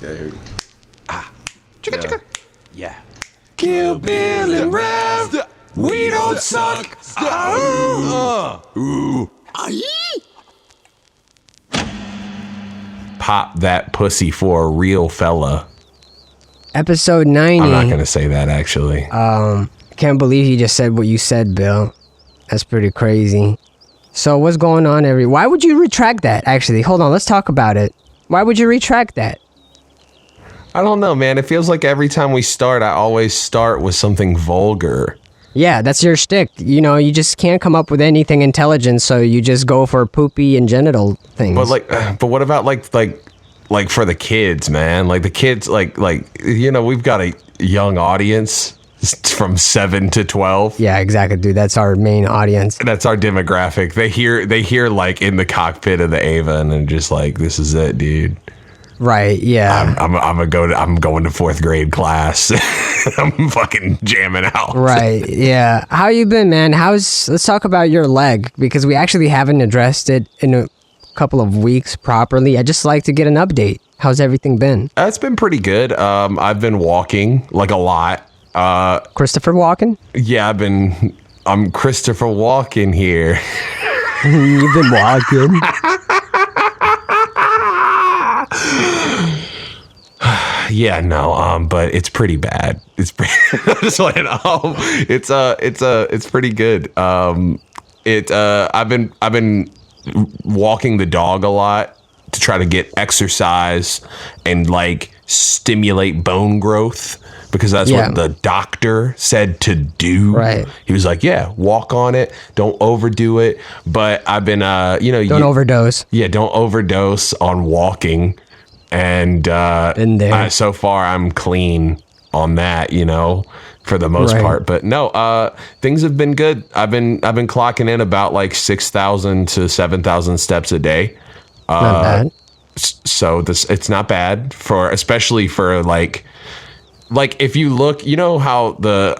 Yeah. Chicka. Yeah. Kill Bill and Rev. We don't suck. Pop that pussy for a real fella. Episode 90. I'm not gonna say that actually. Can't believe you just said what you said, Bill. That's pretty crazy. So what's going on why would you retract that, actually? Hold on, let's talk about it. Why would you retract that? I don't know, man. It feels like every time we start, I always start with something vulgar. Yeah, that's your shtick. You know, you just can't come up with anything intelligent, so you just go for poopy and genital things. But what about like for the kids, man? Like the kids, like we've got a young audience from 7 to 12. Yeah, exactly, dude. That's our main audience. That's our demographic. They hear like in the cockpit of the Ava, and then just like, this is it, dude. Right, yeah. I'm going to fourth grade class. I'm fucking jamming out. Right, yeah. How you been, man? Let's talk about your leg, because we actually haven't addressed it in a couple of weeks properly. I just like to get an update. How's everything been? It's been pretty good. I've been walking like a lot. Christopher Walken? Yeah, I'm Christopher Walken here. You've been walking. Yeah, no, but it's pretty bad. It's pretty, it's pretty good. I've been walking the dog a lot to try to get exercise and like stimulate bone growth, because that's what the doctor said to do. Right. He was like, yeah, walk on it. Don't overdo it. But I've been, don't overdose. Yeah, don't overdose on walking. And so far I'm clean on that, for the most part. But no, things have been good. I've been clocking in about like 6,000 to 7,000 steps a day. Not bad. So it's not bad, especially for like if you look, how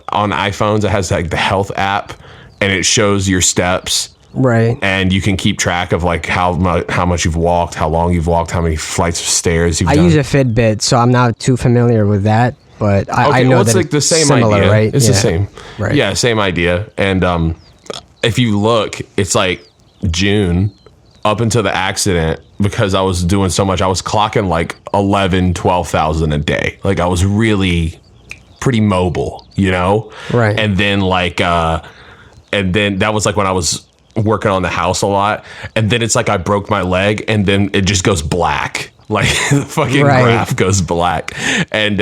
on iPhones it has like the health app and it shows your steps. Right. And you can keep track of like how much you've walked, how long you've walked, how many flights of stairs you've done. I use a Fitbit, so I'm not too familiar with that, but I know it's that like the same similar, idea. Right? It's the same. Right. Yeah, same idea. And if you look, it's like June up until the accident, because I was doing so much. I was clocking like 12,000 a day. Like I was really pretty mobile, Right. And then that was like when I was working on the house a lot, and then it's like I broke my leg, and then it just goes black, like the fucking graph goes black, and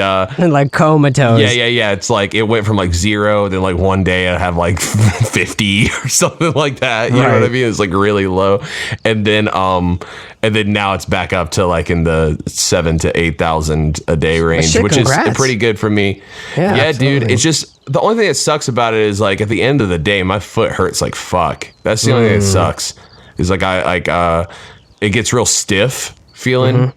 like comatose. Yeah. It's like it went from like 0, then like one day I have like 50 or something like that. You know what I mean? It's like really low, and then now it's back up to like in the 7,000 to 8,000 a day range, which congrats. is pretty good for me. Yeah, dude. It's just the only thing that sucks about it is like at the end of the day, my foot hurts like fuck. That's the only thing that sucks. Is like it gets real stiff feeling,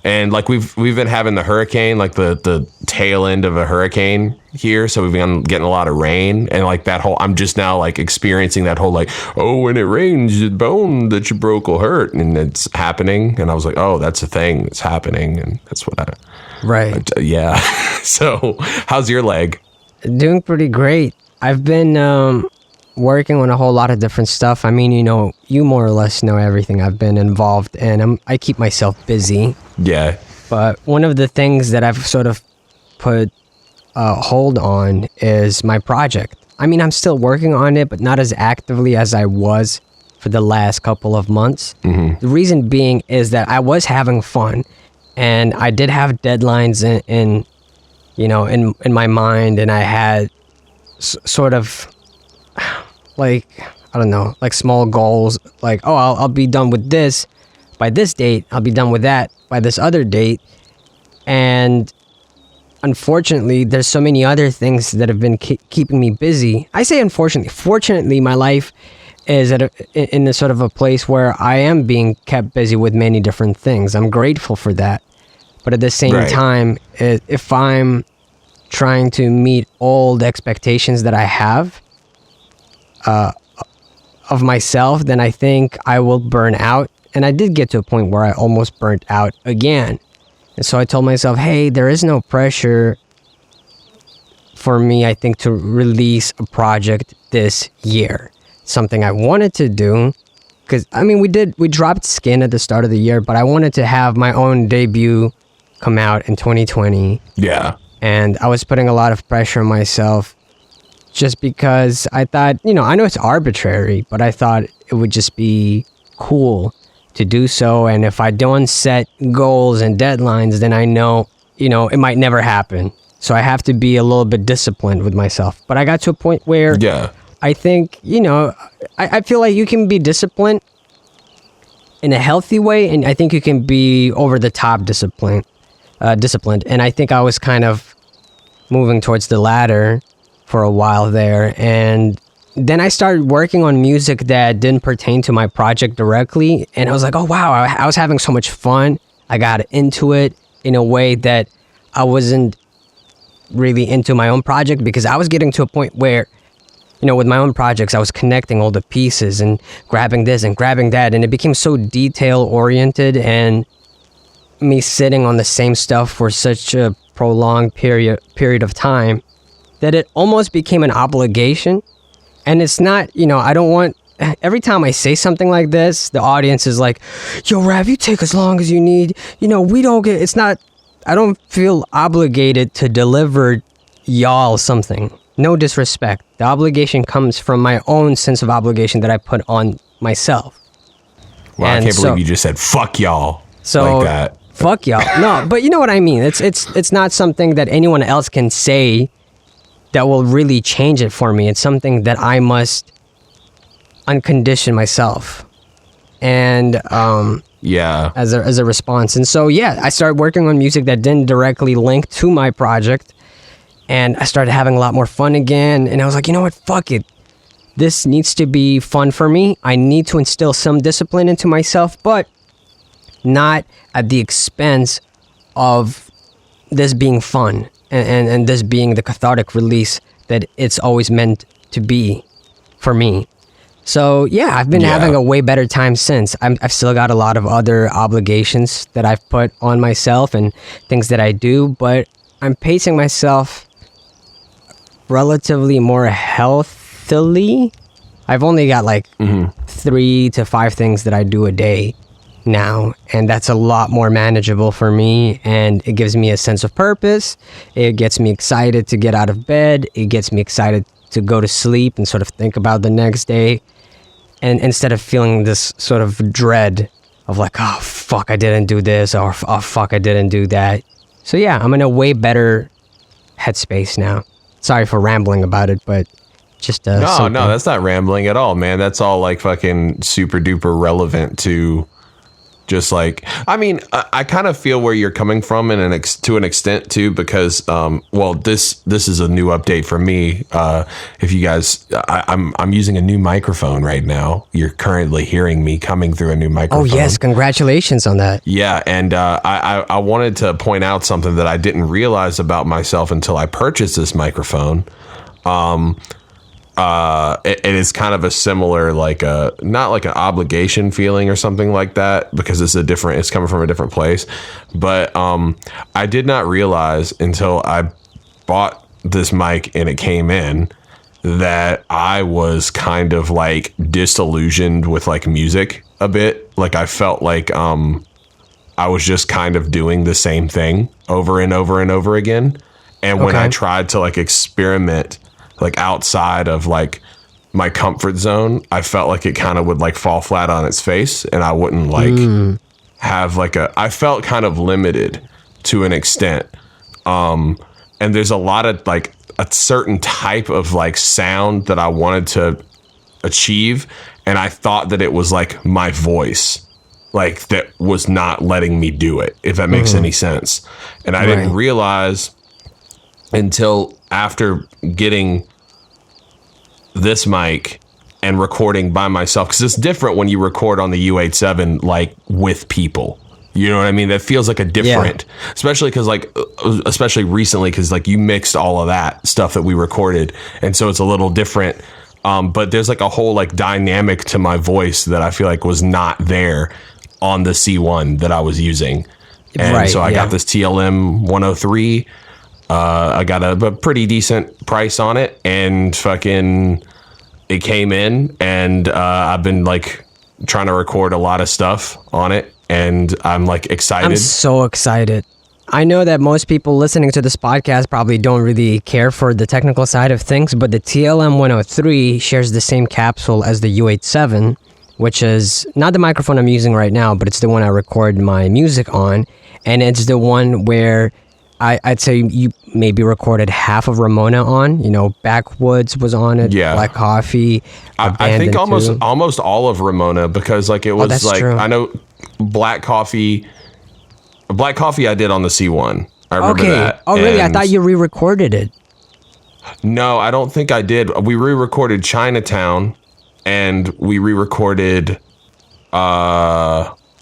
and like we've been having the hurricane, like the tail end of a hurricane here, so we've been getting a lot of rain, and like that whole, I'm just now like experiencing that whole like, oh, when it rains, the bone that you broke will hurt, and it's happening, and I was like, oh, that's a thing that's happening, and that's what yeah. So how's your leg? Doing pretty great. I've been working on a whole lot of different stuff. I mean, you more or less know everything I've been involved in. I keep myself busy. Yeah. But one of the things that I've sort of put a hold on is my project. I mean, I'm still working on it, but not as actively as I was for the last couple of months. Mm-hmm. The reason being is that I was having fun, and I did have deadlines in my mind, and I had sort of like, I don't know, like small goals, like, oh, I'll be done with this by this date, I'll be done with that by this other date. And unfortunately, there's so many other things that have been keeping me busy. I say unfortunately. Fortunately, my life is in a sort of a place where I am being kept busy with many different things. I'm grateful for that. But at the same time, if I'm trying to meet all the expectations that I have of myself, then I think I will burn out. And I did get to a point where I almost burnt out again. And so I told myself, hey, there is no pressure for me, I think, to release a project this year. Something I wanted to do. Because, I mean, we dropped Skin at the start of the year, but I wanted to have my own debut come out in 2020. Yeah. And I was putting a lot of pressure on myself just because I thought, you know, I know it's arbitrary, but I thought it would just be cool to do so. And if I don't set goals and deadlines, then I know, you know, it might never happen. So I have to be a little bit disciplined with myself. But I got to a point where I think, you know, I feel like you can be disciplined in a healthy way, and I think you can be over the top disciplined. And I think I was kind of moving towards the latter for a while there. And then I started working on music that didn't pertain to my project directly. And I was like, oh, wow, I was having so much fun. I got into it in a way that I wasn't really into my own project, because I was getting to a point where, you know, with my own projects, I was connecting all the pieces and grabbing this and grabbing that. And it became so detail oriented, and me sitting on the same stuff for such a prolonged period of time that it almost became an obligation. And it's not, you know, I don't want, every time I say something like this, the audience is like, yo, Rav, you take as long as you need. You know, we don't get, it's not, I don't feel obligated to deliver y'all something. No disrespect. The obligation comes from my own sense of obligation that I put on myself. Well, I can't believe you just said fuck y'all. So like that. Fuck y'all. No, but you know what I mean. It's not something that anyone else can say that will really change it for me. It's something that I must uncondition myself. And as a response. And so I started working on music that didn't directly link to my project. And I started having a lot more fun again. And I was like, you know what? Fuck it. This needs to be fun for me. I need to instill some discipline into myself, but not at the expense of this being fun and this being the cathartic release that it's always meant to be for me. So I've been having a way better time since. I've still got a lot of other obligations that I've put on myself and things that I do, but I'm pacing myself relatively more healthily. I've only got like 3 to 5 things that I do a day now, and that's a lot more manageable for me, and it gives me a sense of purpose. It gets me excited to get out of bed. It gets me excited to go to sleep and sort of think about the next day, and instead of feeling this sort of dread of like, oh fuck, I didn't do this, or oh fuck, I didn't do that. So I'm in a way better headspace now. Sorry for rambling about it, but just no, that's not rambling at all, man. That's all like fucking super duper relevant to just like, I mean, I kind of feel where you're coming from to an extent too, because this is a new update for me. If you guys, I'm using a new microphone right now. You're currently hearing me coming through a new microphone. Oh yes, congratulations on that. Yeah, and I wanted to point out something that I didn't realize about myself until I purchased this microphone. It is kind of a similar, like not like an obligation feeling or something like that, because it's coming from a different place. But I did not realize until I bought this mic and it came in that I was kind of like disillusioned with like music a bit. Like I felt like I was just kind of doing the same thing over and over and over again. And when I tried to like experiment like outside of like my comfort zone, I felt like it kind of would like fall flat on its face, and I wouldn't like have like I felt kind of limited to an extent. And there's a lot of like a certain type of like sound that I wanted to achieve, and I thought that it was like my voice, like that was not letting me do it, if that makes any sense. And I didn't realize until after getting this mic and recording by myself, because it's different when you record on the U87 like with people, you know what I mean? That feels like a different, especially because like especially recently, because like you mixed all of that stuff that we recorded, and so it's a little different. But there's like a whole like dynamic to my voice that I feel like was not there on the C1 that I was using. And Right, so I yeah. got this TLM 103. I got a pretty decent price on it, and fucking it came in, and I've been like trying to record a lot of stuff on it, and I'm like excited. I'm so excited. I know that most people listening to this podcast probably don't really care for the technical side of things, but the TLM 103 shares the same capsule as the U87, which is not the microphone I'm using right now, but it's the one I record my music on, and it's the one where I'd say you maybe recorded half of Ramona on. You know, Backwoods was on it. Yeah. Black Coffee. I think Abandoned almost too. all of Ramona, because like it was that's like true. I know Black Coffee I did on the C1. I remember Okay. that. Oh, really? I And thought you re-recorded it. No, I don't think I did. We re-recorded Chinatown, and we re-recorded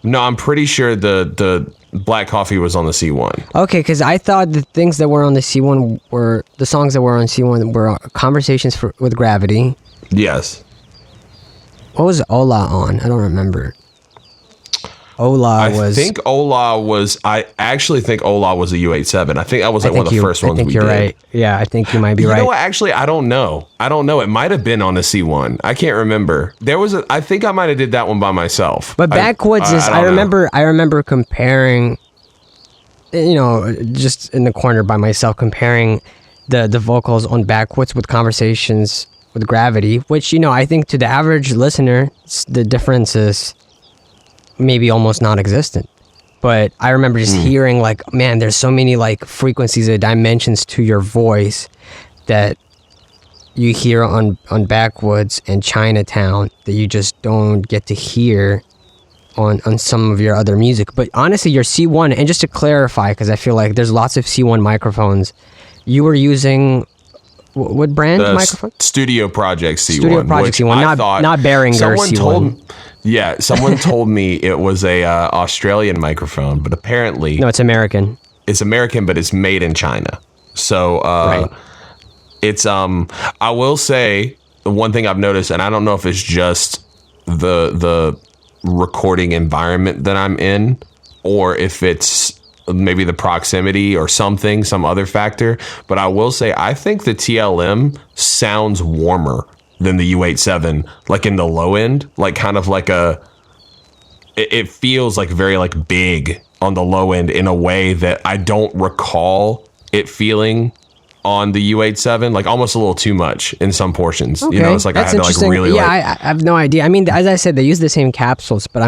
no, I'm pretty sure the Black Coffee was on the C1. Okay, because I thought the things that were on the C1 were the songs that were on C1 were Conversations with Gravity. Yes. What was Ola on? I don't remember. Ola was. I actually think Ola was a U87. I think that was like one of the first ones we did. I think you're right. Yeah, I think you might be You right. know what? Actually, I don't know. It might have been on a C1. I can't remember. I think I might have did that one by myself. But Backwoods is. I don't know. remember comparing. You know, just in the corner by myself, comparing the vocals on Backwoods with Conversations with Gravity, which, you know, I think to the average listener, the difference is maybe almost non-existent. But I remember just hearing like, man, there's so many like frequencies or dimensions to your voice that you hear on Backwoods and Chinatown that you just don't get to hear on some of your other music. But honestly, your C1, and just to clarify, because I feel like there's lots of C1 microphones, you were using what brand microphone? Studio Project C1. Studio Project which C1, I thought not Behringer C1. Someone told me it was a Australian microphone, but apparently No, it's American. It's American, but it's made in China. So Right. it's I will say the one thing I've noticed, and I don't know if it's just the recording environment that I'm in, or if it's maybe the proximity or some other factor, but I will say I think the TLM sounds warmer than the U87, like in the low end, like kind of like it feels like very like big on the low end in a way that I don't recall it feeling on the U87, like almost a little too much in some portions. Okay. You know, it's like That's I had to like interesting. really I have no idea. I mean, as I said, they use the same capsules, but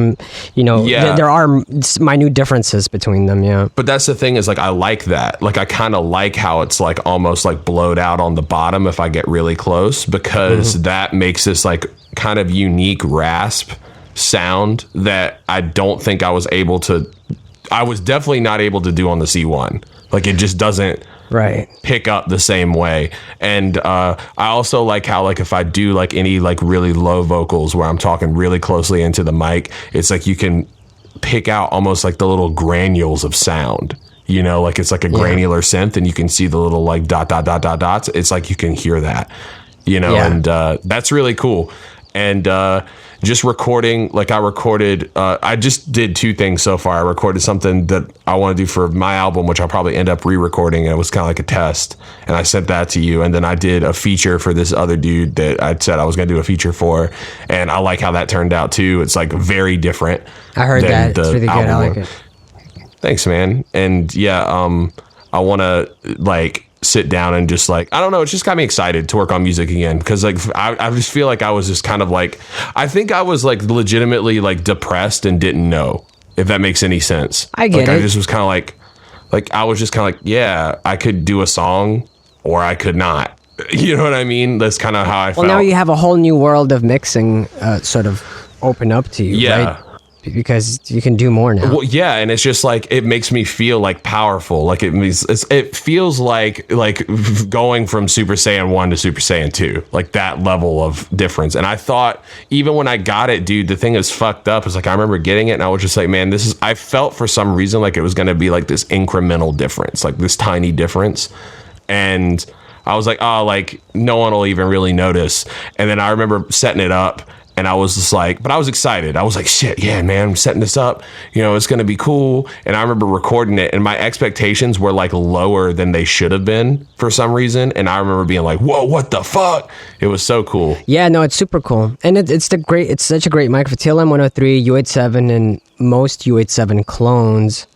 Yeah. there are minute differences between them. Yeah. But that's the thing is like I like that. Like I kind of like how it's like almost like blowed out on the bottom if I get really close, because that makes this like kind of unique rasp sound that I don't think I was definitely not able to do on the C1. Like it just doesn't Right. pick up the same way. And I also like how like if I do like any like really low vocals where I'm talking really closely into the mic, it's like you can pick out almost like the little granules of sound, you know, like it's like a granular synth, and you can see the little like dots. It's like you can hear that, you know. And that's really cool. And just recording, like I just did two things so far. I recorded something that I want to do for my album, which I'll probably end up re-recording, and it was kind of like a test, and I sent that to you. And then I did a feature for this other dude that I said I was going to do a feature for, and I like how that turned out too. It's like very different. I heard that. It's really good. I like it. Thanks, man. And yeah, I want to like sit down and just like, I don't know, it's just got me excited to work on music again, because like I just feel like I was just kind of like, I think I was like legitimately like depressed and didn't know, if that makes any sense. I get it. it. I just was kind of like I was just kind of like, yeah, I could do a song or I could not. You know what I mean? That's kind of how I felt. Well, now you have a whole new world of mixing sort of open up to you, right? Because you can do more now. Well, yeah, and it's just like it makes me feel like powerful. Like it feels like going from Super Saiyan 1 to Super Saiyan 2, like that level of difference. And I thought even when I got it, dude, the thing is fucked up. Is like I remember getting it and I was just like, man, I felt for some reason like it was going to be like this incremental difference, like this tiny difference. And I was like, oh, like no one will even really notice. And then I remember setting it up And I was just like, but I was excited. I was like, shit, yeah, man, I'm setting this up. You know, it's going to be cool. And I remember recording it, and my expectations were like lower than they should have been for some reason. And I remember being like, whoa, what the fuck? It was so cool. Yeah, no, it's super cool. And it's such a great microphone. TL-M103, U87, and most U87 clones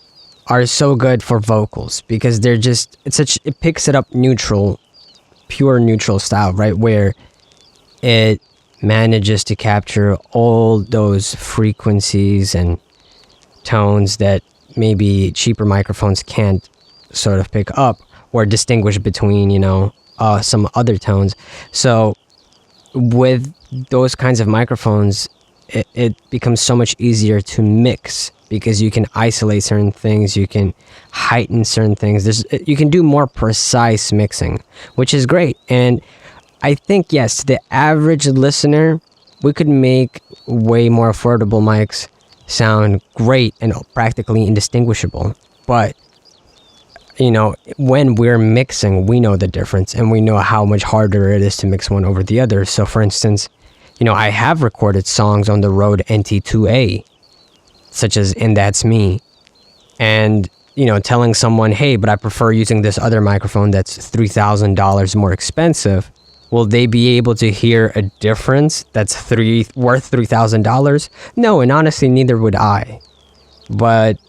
are so good for vocals because they're just, it picks it up neutral, pure neutral style, right? Where it manages to capture all those frequencies and tones that maybe cheaper microphones can't sort of pick up or distinguish between, some other tones. So with those kinds of microphones, it becomes so much easier to mix because you can isolate certain things, you can heighten certain things. You can do more precise mixing, which is great. And I think, yes, to the average listener, we could make way more affordable mics sound great and practically indistinguishable. But, when we're mixing, we know the difference and we know how much harder it is to mix one over the other. So, for instance, I have recorded songs on the Rode NT2A, such as And That's Me. And, telling someone, hey, but I prefer using this other microphone that's $3,000 more expensive. Will they be able to hear a difference that's worth $3,000? No, and honestly, neither would I. But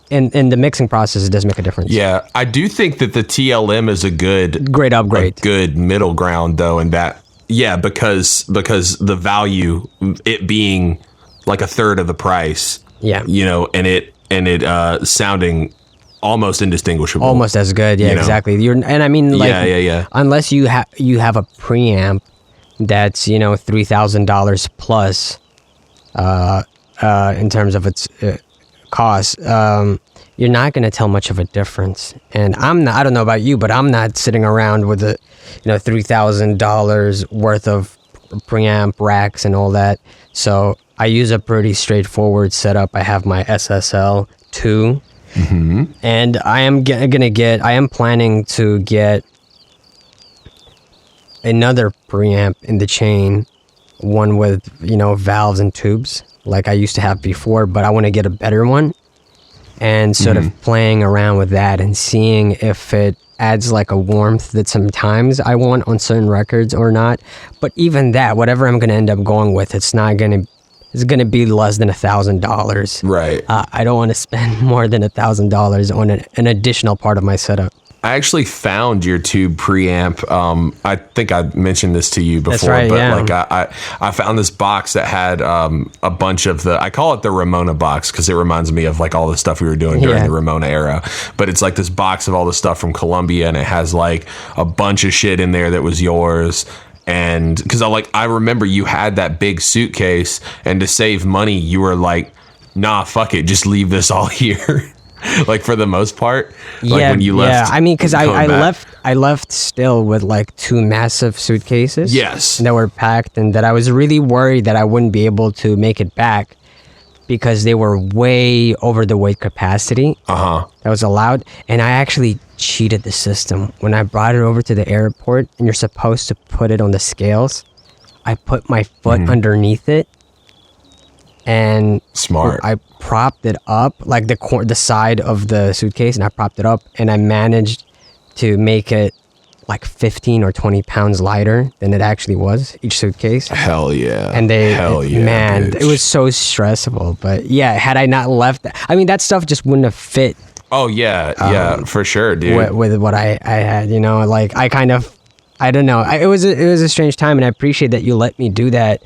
in the mixing process, it does make a difference. Yeah, I do think that the TLM is a great upgrade, a good middle ground, though, in that, yeah, because the value, it being like a third of the price, yeah, and it sounding almost indistinguishable, almost as good. Yeah, exactly. Unless you have a preamp that's $3,000 plus in terms of its cost, you're not going to tell much of a difference. And I don't know about you, but I'm not sitting around with a $3,000 worth of preamp racks and all that. So I use a pretty straightforward setup. I have my SSL 2. Mm-hmm. And I am planning to get another preamp in the chain, one with, valves and tubes like I used to have before, but I want to get a better one and sort of playing around with that and seeing if it adds like a warmth that sometimes I want on certain records or not. But even that, whatever I'm going to end up going with, it's going to be less than $1,000. Right. I don't want to spend more than $1,000 on an additional part of my setup. I actually found your tube preamp. I think I mentioned this to you before. That's right, but yeah. I found this box that had a bunch of I call it the Ramona box because it reminds me of like all the stuff we were doing during the Ramona era. But it's like this box of all the stuff from Colombia, and it has like a bunch of shit in there that was yours. And because I remember you had that big suitcase, and to save money, you were like, nah, fuck it, just leave this all here. Like for the most part, like when you left. Yeah, I mean, because I left still with like 2 massive suitcases. Yes, that were packed, and that I was really worried that I wouldn't be able to make it back because they were way over the weight capacity that was allowed. And I actually cheated the system when I brought it over to the airport, and you're supposed to put it on the scales. I put my foot underneath it. And smart. I propped it up, like the side of the suitcase, and I propped it up, and I managed to make it like 15 or 20 pounds lighter than it actually was, each suitcase. Hell yeah. And man, bitch. It was so stressful. But yeah, had I not left, I mean, that stuff just wouldn't have fit. Oh yeah, for sure, dude. With what I had, like I don't know. It was a strange time, and I appreciate that you let me do that.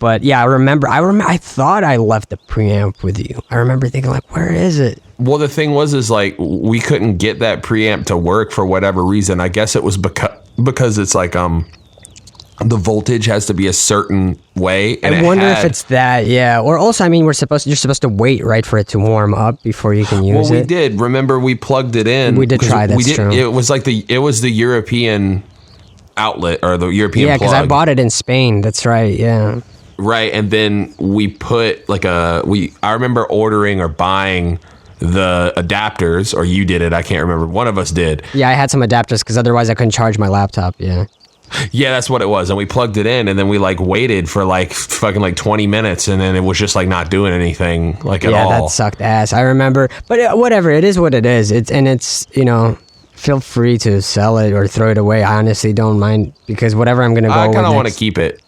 But yeah, I remember. I thought I left the preamp with you. I remember thinking, like, where is it? Well, the thing is like we couldn't get that preamp to work for whatever reason. I guess it was because it's like the voltage has to be a certain way. And I wonder if it's that, yeah. Or also, I mean, you're supposed to wait, right, for it to warm up before you can use it. Well, we did. Remember, we plugged it in. We did try. That's true. It was like the European outlet or the European plug. Yeah, because I bought it in Spain. That's right. Yeah. Right, and then we put I remember ordering or buying the adapters, or you did it, I can't remember. One of us did. Yeah, I had some adapters because otherwise I couldn't charge my laptop, yeah. Yeah, that's what it was. And we plugged it in, and then we like waited for like fucking like 20 minutes, and then it was just like not doing anything like at all. Yeah, that sucked ass. I remember, but whatever. It is what it is. It's feel free to sell it or throw it away. I honestly don't mind, because whatever I'm gonna go. I kind of want to keep it.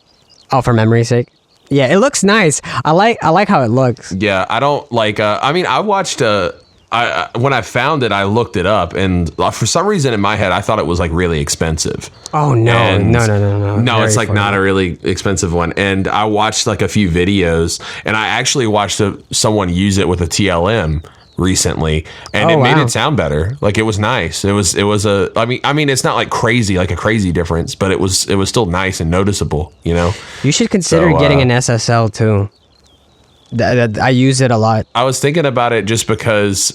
Oh, for memory's sake. Yeah, it looks nice. I like how it looks. Yeah, I don't like. I mean, I watched when I found it, I looked it up, and for some reason in my head, I thought it was like really expensive. Oh no, And no! No, it's like Very not a really expensive one. And I watched like a few videos, and I actually watched someone use it with a TLM recently, and it made it sound better. Like it was nice. It was a. I mean, it's not like crazy, like a crazy difference, but it was still nice and noticeable. You know. You should consider getting an SSL too. I use it a lot. I was thinking about it just because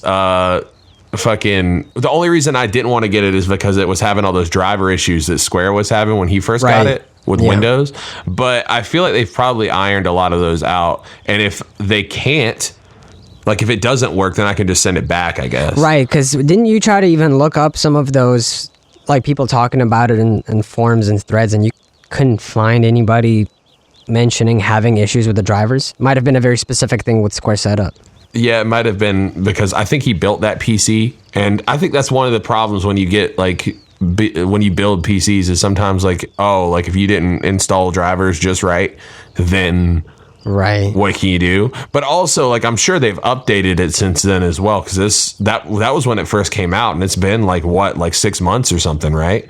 fucking the only reason I didn't want to get it is because it was having all those driver issues that Square was having when he first got it with Windows. But I feel like they've probably ironed a lot of those out. And if they can't, like if it doesn't work, then I can just send it back, I guess. Right, because didn't you try to even look up some of those, like people talking about it in forums and threads, and you couldn't find anybody mentioning having issues with the drivers? Might have been a very specific thing with Square Setup. Yeah, it might have been because I think he built that PC, and I think that's one of the problems when you get like when you build PCs is sometimes like, oh, like if you didn't install drivers just right, then what can you do? But also, like, I'm sure they've updated it since then as well, because that was when it first came out, and it's been like what, like 6 months or something, right?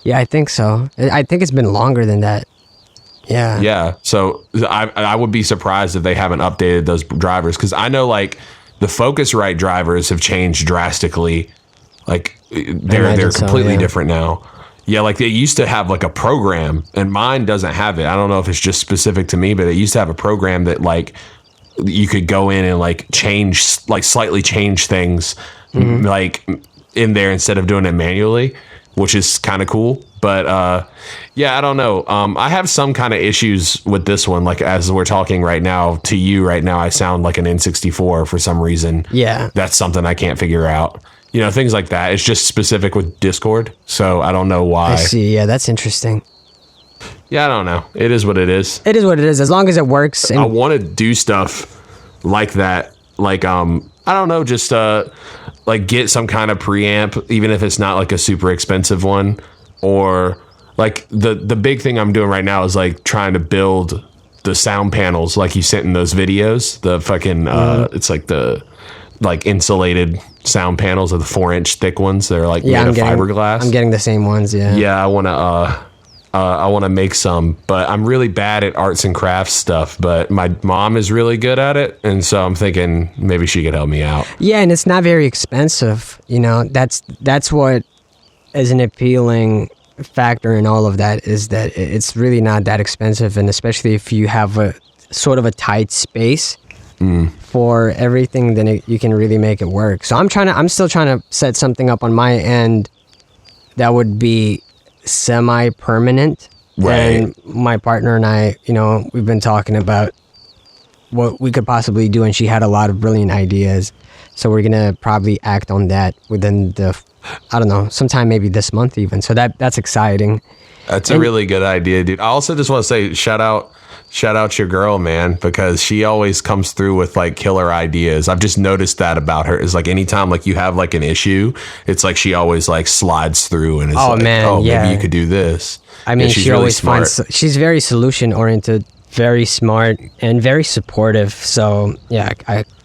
Yeah, I think so. I think it's been longer than that. Yeah. Yeah. So I would be surprised if they haven't updated those drivers, because I know like the Focusrite drivers have changed drastically. Like they're completely different now. Yeah, like they used to have like a program, and mine doesn't have it. I don't know if it's just specific to me, but it used to have a program that like you could go in and like change, like slightly change things like in there instead of doing it manually, which is kind of cool. But yeah, I don't know. I have some kind of issues with this one. Like as we're talking right now to you right now, I sound like an N64 for some reason. Yeah. That's something I can't figure out. You know, things like that. It's just specific with Discord. So I don't know why. I see. Yeah, that's interesting. Yeah, I don't know. It is what it is. It is what it is. As long as it works. And I want to do stuff like that. Like, I don't know, just like get some kind of preamp, even if it's not like a super expensive one. Or like the big thing I'm doing right now is like trying to build the sound panels like you sent in those videos. The fucking it's like the like insulated sound panels of the 4-inch thick ones. They're like made of fiberglass. I'm getting the same ones. Yeah. Yeah, I want to make some, but I'm really bad at arts and crafts stuff. But my mom is really good at it, and so I'm thinking maybe she could help me out. Yeah, and it's not very expensive. You know, that's what is an appealing factor in all of that, is that it's really not that expensive, and especially if you have a sort of a tight space for everything, then you can really make it work. So I'm still trying to set something up on my end that would be semi-permanent. Right. And my partner and I, you know, we've been talking about what we could possibly do, and she had a lot of brilliant ideas. So we're gonna probably act on that within I don't know, sometime maybe this month even. So that's exciting. That's a really good idea, dude. I also just want to say shout out your girl, man, because she always comes through with like killer ideas. I've just noticed that about her. Is like anytime like you have like an issue, it's like she always like slides through and is maybe you could do this. I mean, she's she really always smart. she's very solution oriented, very smart, and very supportive. So yeah,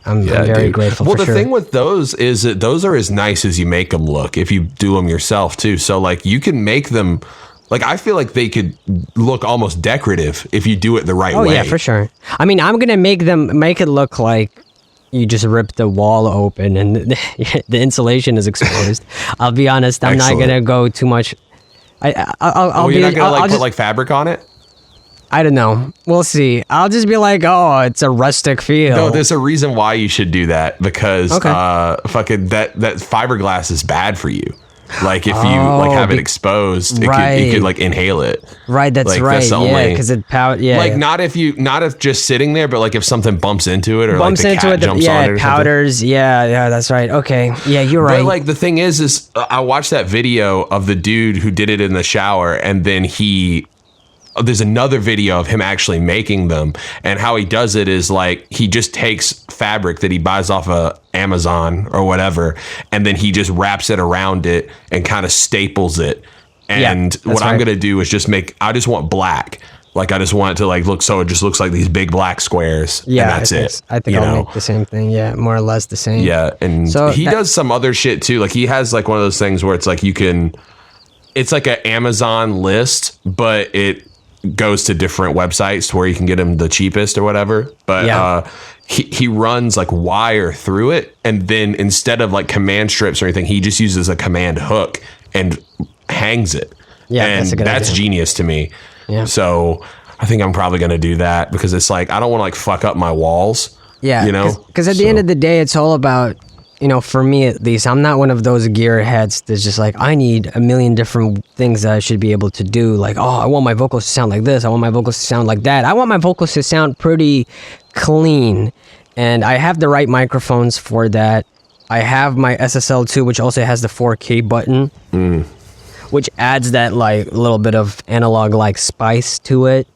I'm very grateful. Well, for the thing with those is that those are as nice as you make them look if you do them yourself too. So like you can make them. Like, I feel like they could look almost decorative if you do it the right way. Oh, yeah, for sure. I mean, I'm going to make it look like you just ripped the wall open and the insulation is exposed. I'll be honest, I'm not going to go too much. You're not going to put like fabric on it? I don't know. We'll see. I'll just be like, oh, it's a rustic feel. No, there's a reason why you should do that, because fucking that fiberglass is bad for you. Like if you like have it exposed, it could like inhale it. Right, that's like, right. That's yeah, because it like not if just sitting there, but like if something bumps into it or bumps like the cat jumps on it or powders. something. Yeah, that's right. Okay, yeah, you're right. But like the thing is I watched that video of the dude who did it in the shower, and then there's another video of him actually making them, and how he does it is like he just takes fabric that he buys off of Amazon or whatever, and then he just wraps it around it and kind of staples it. And what I'm gonna do is I just want black. Like I just want it to like look, so it just looks like these big black squares. Yeah, and that's it. I think I'll make the same thing. Yeah, more or less the same. Yeah, and so he does some other shit too. Like he has like one of those things where it's like it's like an Amazon list, but it goes to different websites to where you can get them the cheapest or whatever. But he runs like wire through it, and then instead of like command strips or anything, he just uses a command hook and hangs it. Yeah, and that's genius to me. Yeah. So I think I'm probably going to do that, because it's like I don't want to like fuck up my walls. Yeah, you know, because at the end of the day, it's all about, you know, for me at least, I'm not one of those gearheads that's just like, I need a million different things that I should be able to do. Like, oh, I want my vocals to sound like this. I want my vocals to sound like that. I want my vocals to sound pretty clean. And I have the right microphones for that. I have my SSL2, which also has the 4K button, which adds that like little bit of analog like spice to it.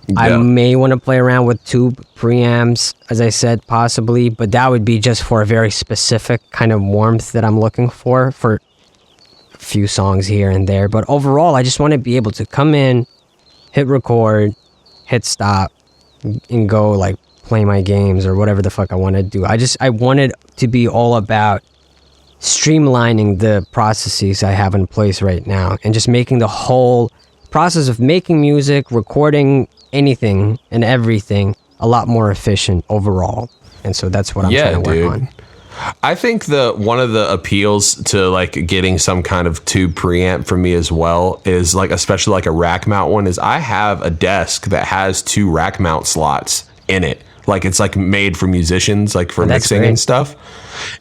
Yeah. I may want to play around with tube preamps, as I said, possibly, but that would be just for a very specific kind of warmth that I'm looking for a few songs here and there. But overall, I just want to be able to come in, hit record, hit stop, and go like play my games or whatever the fuck I want to do. I want it to be all about streamlining the processes I have in place right now, and just making the whole process of making music, recording anything and everything a lot more efficient overall. And so that's what I'm trying to work on. I think one of the appeals to like getting some kind of tube preamp for me as well is like, especially like a rack mount one, is I have a desk that has 2 rack mount slots in it. Like it's like made for musicians, like for mixing and stuff.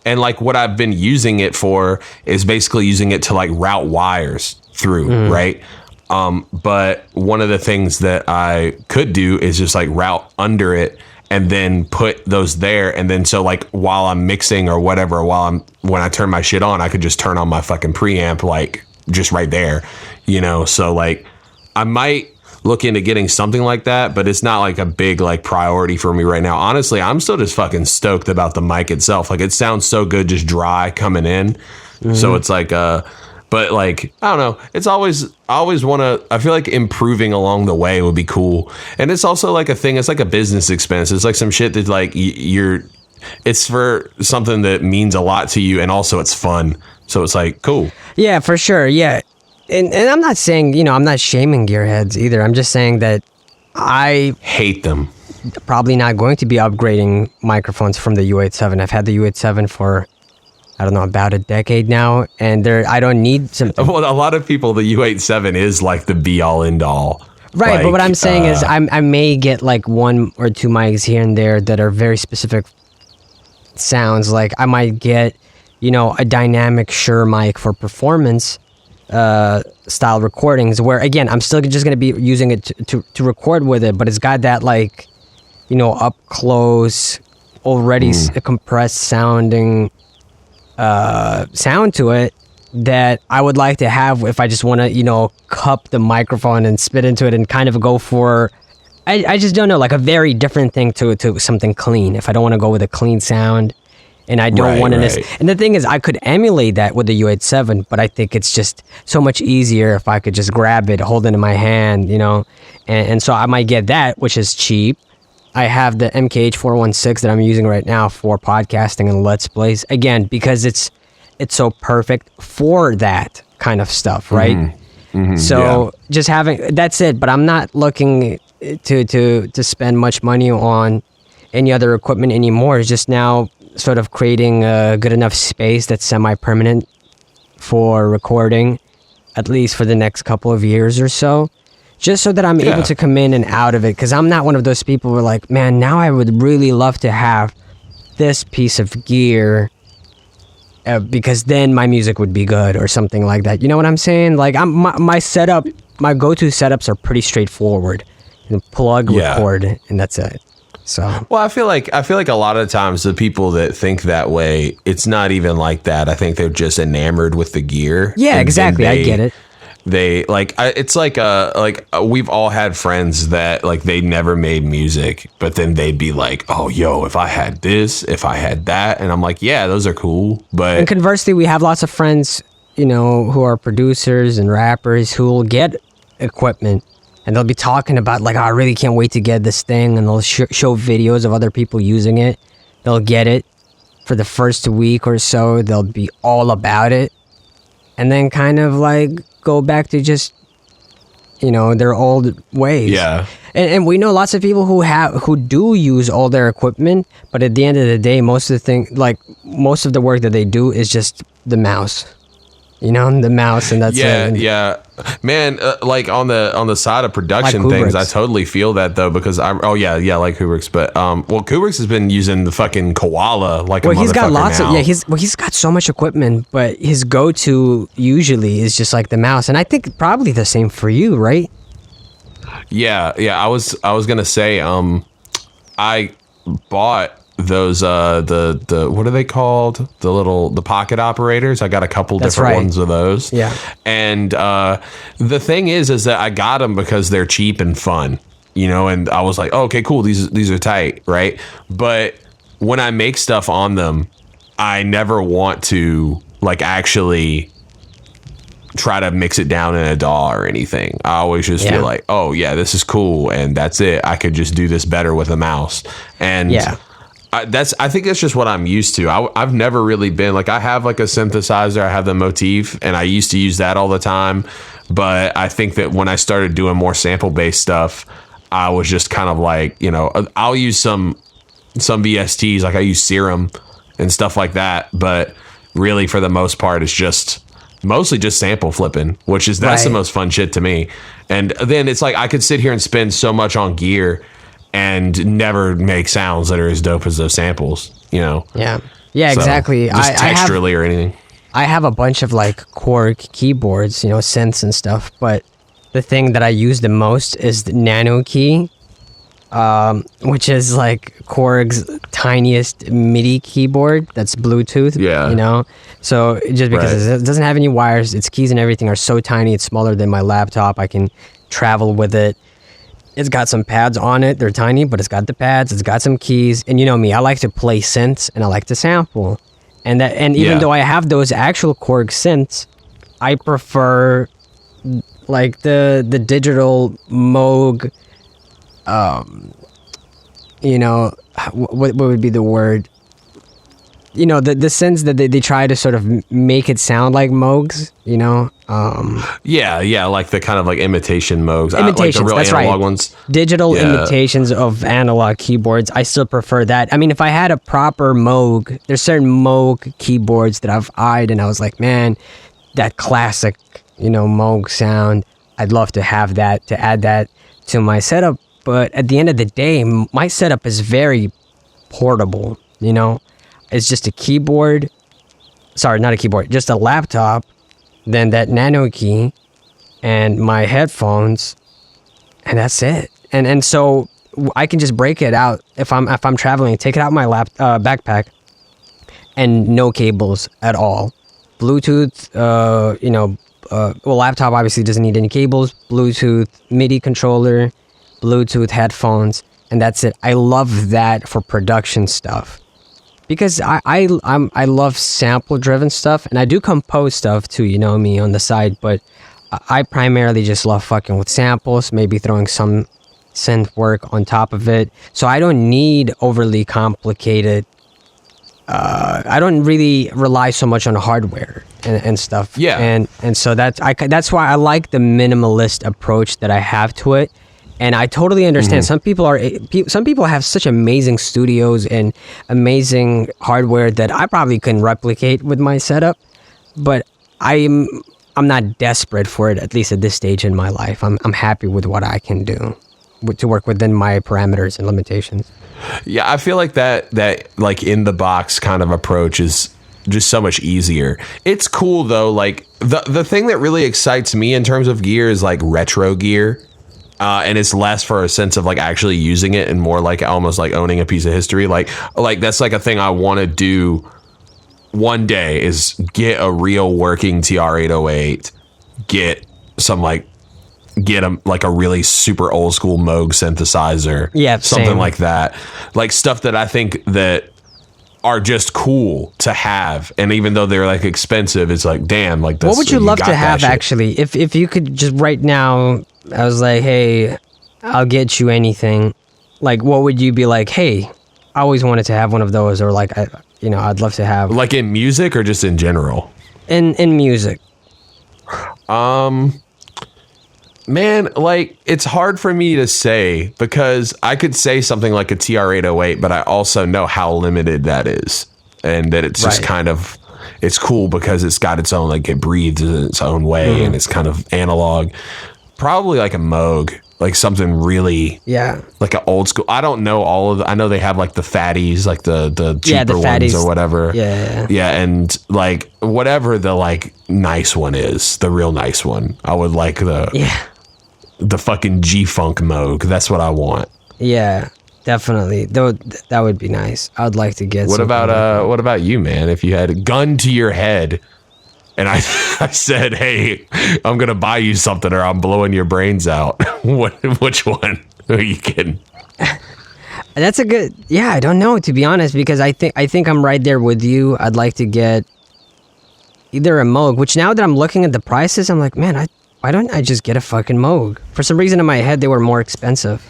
And like what I've been using it for is basically using it to like route wires through, right? But one of the things that I could do is just like route under it and then put those there. And then so like while I'm mixing or whatever, when I turn my shit on, I could just turn on my fucking preamp, like just right there, you know? So like I might look into getting something like that, but it's not like a big like priority for me right now. Honestly, I'm still just fucking stoked about the mic itself. Like it sounds so good, just dry coming in. So it's like, but like, I don't know. It's I always want to, I feel like improving along the way would be cool. And it's also like a thing, it's like a business expense. It's like some shit that like it's for something that means a lot to you, and also it's fun. So it's like, cool. Yeah, for sure. Yeah. And I'm not saying, you know, I'm not shaming gearheads either. I'm just saying that I hate them. Probably not going to be upgrading microphones from the U87. I've had the U87 for, I don't know, about a decade now, and I don't need something. Well, a lot of people, the U87 is like the be all end all. Right, like, but what I'm saying is I may get like 1 or 2 mics here and there that are very specific sounds. Like I might get, you know, a dynamic Shure mic for performance style recordings, where again, I'm still just going to be using it to record with it, but it's got that like, you know, up close, already compressed sounding sound to it that I would like to have if I just want to, you know, cup the microphone and spit into it and kind of go for, I just don't know, like a very different thing to something clean. If I don't want to go with a clean sound, and I don't want to, and the thing is, I could emulate that with the U87, but I think it's just so much easier if I could just grab it, hold it in my hand, you know, and so I might get that, which is cheap. I have the MKH 416 that I'm using right now for podcasting and Let's Plays, again, because it's so perfect for that kind of stuff, right? Just having, that's it, but I'm not looking to spend much money on any other equipment anymore. It's just now sort of creating a good enough space that's semi-permanent for recording, at least for the next couple of years or so, just so that I'm able to come in and out of it. Because I'm not one of those people who are like, man, now I would really love to have this piece of gear because then my music would be good or something like that. You know what I'm saying? Like my setup, my go-to setups are pretty straightforward. Plug, record, and that's it. So well, I feel like a lot of times the people that think that way, it's not even like that. I think they're just enamored with the gear. Yeah, exactly. I get it. They like it's like we've all had friends that like they never made music, but then they'd be like, oh yo, if I had this, if I had that, and I'm like, yeah, those are cool. But and conversely, we have lots of friends, you know, who are producers and rappers who will get equipment and they'll be talking about like, oh, I really can't wait to get this thing, and they'll show videos of other people using it. They'll get it for the first week or so, they'll be all about it, and then kind of like go back to just, you know, their old ways. Yeah. And we know lots of people who do use all their equipment, but at the end of the day, most of the work that they do is just the mouse. You know, the mouse, and that's it. Yeah, man. Like on the side of production things, I totally feel that though, because like Kubrick's, but Kubrick's has been using the fucking koala like a motherfucker. He's got lots now. he's got so much equipment, but his go-to usually is just like the mouse, and I think probably the same for you, right? Yeah. I was gonna say, I bought those the what are they called, the pocket operators. I got a couple different ones of those. Yeah. And the thing is that I got them because they're cheap and fun, you know, and I was like, oh, okay, cool, these are tight, right? But when I make stuff on them, I never want to like actually try to mix it down in a DAW or anything. I always just feel like, oh yeah, this is cool, and that's it. I could just do this better with a mouse. And I think that's just what I'm used to. I've never really been like, I have like a synthesizer, I have the Motif, and I used to use that all the time. But I think that when I started doing more sample based stuff, I was just kind of like, you know, I'll use some VSTs, like I use Serum and stuff like that. But really, for the most part, it's mostly just sample flipping, that's the most fun shit to me. And then it's like I could sit here and spend so much on gear and never make sounds that are as dope as those samples, you know? Yeah, exactly. Just texturally or anything. I have a bunch of like Korg keyboards, you know, synths and stuff, but the thing that I use the most is the Nano Key, which is like Korg's tiniest MIDI keyboard that's Bluetooth, you know? So just because it doesn't have any wires, its keys and everything are so tiny, it's smaller than my laptop, I can travel with it. It's got some pads on it. They're tiny, but it's got the pads. It's got some keys. And you know me, I like to play synths and I like to sample. And even though I have those actual Korg synths, I prefer like the digital Moog. You know, what would be the word? You know, the synths that they try to sort of make it sound like Moogs, you know? Like the kind of like imitation Moogs. Imitations, like the real that's analog right. ones. Digital imitations of analog keyboards. I still prefer that. I mean, if I had a proper Moog, there's certain Moog keyboards that I've eyed and I was like, man, that classic, you know, Moog sound, I'd love to have that, to add that to my setup. But at the end of the day, my setup is very portable, you know? It's just a keyboard. Sorry, not a keyboard. Just a laptop. Then that Nano Key. And my headphones. And that's it. And so I can just break it out if I'm traveling. Take it out of my backpack. And no cables at all. Bluetooth, laptop obviously doesn't need any cables. Bluetooth, MIDI controller, Bluetooth headphones. And that's it. I love that for production stuff. Because I love sample driven stuff, and I do compose stuff too, you know me, on the side, but I primarily just love fucking with samples, maybe throwing some synth work on top of it. So I don't need overly complicated, I don't really rely so much on hardware and stuff. Yeah. And so that's why I like the minimalist approach that I have to it. And I totally understand. Mm-hmm. Some people have such amazing studios and amazing hardware that I probably couldn't replicate with my setup. But I'm not desperate for it, at least at this stage in my life. I'm happy with what I can do to work within my parameters and limitations. Yeah, I feel like that like in the box kind of approach is just so much easier. It's cool though. Like the thing that really excites me in terms of gear is like retro gear. And it's less for a sense of like actually using it and more like almost like owning a piece of history. Like that's like a thing I want to do one day is get a real working TR-808, get a really super old school Moog synthesizer. Yeah, something same. like that. Like stuff that I think that are just cool to have, and even though they're like expensive, it's like damn, like What would you love got to that have shit. actually? If you could just right now, I was like, hey, I'll get you anything. Like, what would you be like? Hey, I always wanted to have one of those, or like, I'd love to have. Like in music or just in general? In music. Man, like it's hard for me to say because I could say something like a TR-808, but I also know how limited that is, and that it's just Right. kind of, it's cool because it's got its own, like it breathes in its own way, and it's kind of analog. Probably like a Moog, like something really, Yeah. like an old school. I don't know all of the, I know they have like the fatties, like the cheaper the ones fatties. or whatever. Yeah. And like whatever the like nice one is, the real nice one. I would like the fucking G-Funk Moog. That's what I want. Yeah, definitely. Though that would be nice. I would like to get. What something what about you, man? If you had a gun to your head and I said, "Hey, I'm going to buy you something or I'm blowing your brains out." Which one are you kidding? That's a good. Yeah, I don't know, to be honest, because I think I'm right there with you. I'd like to get either a Moog, which now that I'm looking at the prices, I'm like, man, why don't I just get a fucking Moog? For some reason in my head, they were more expensive.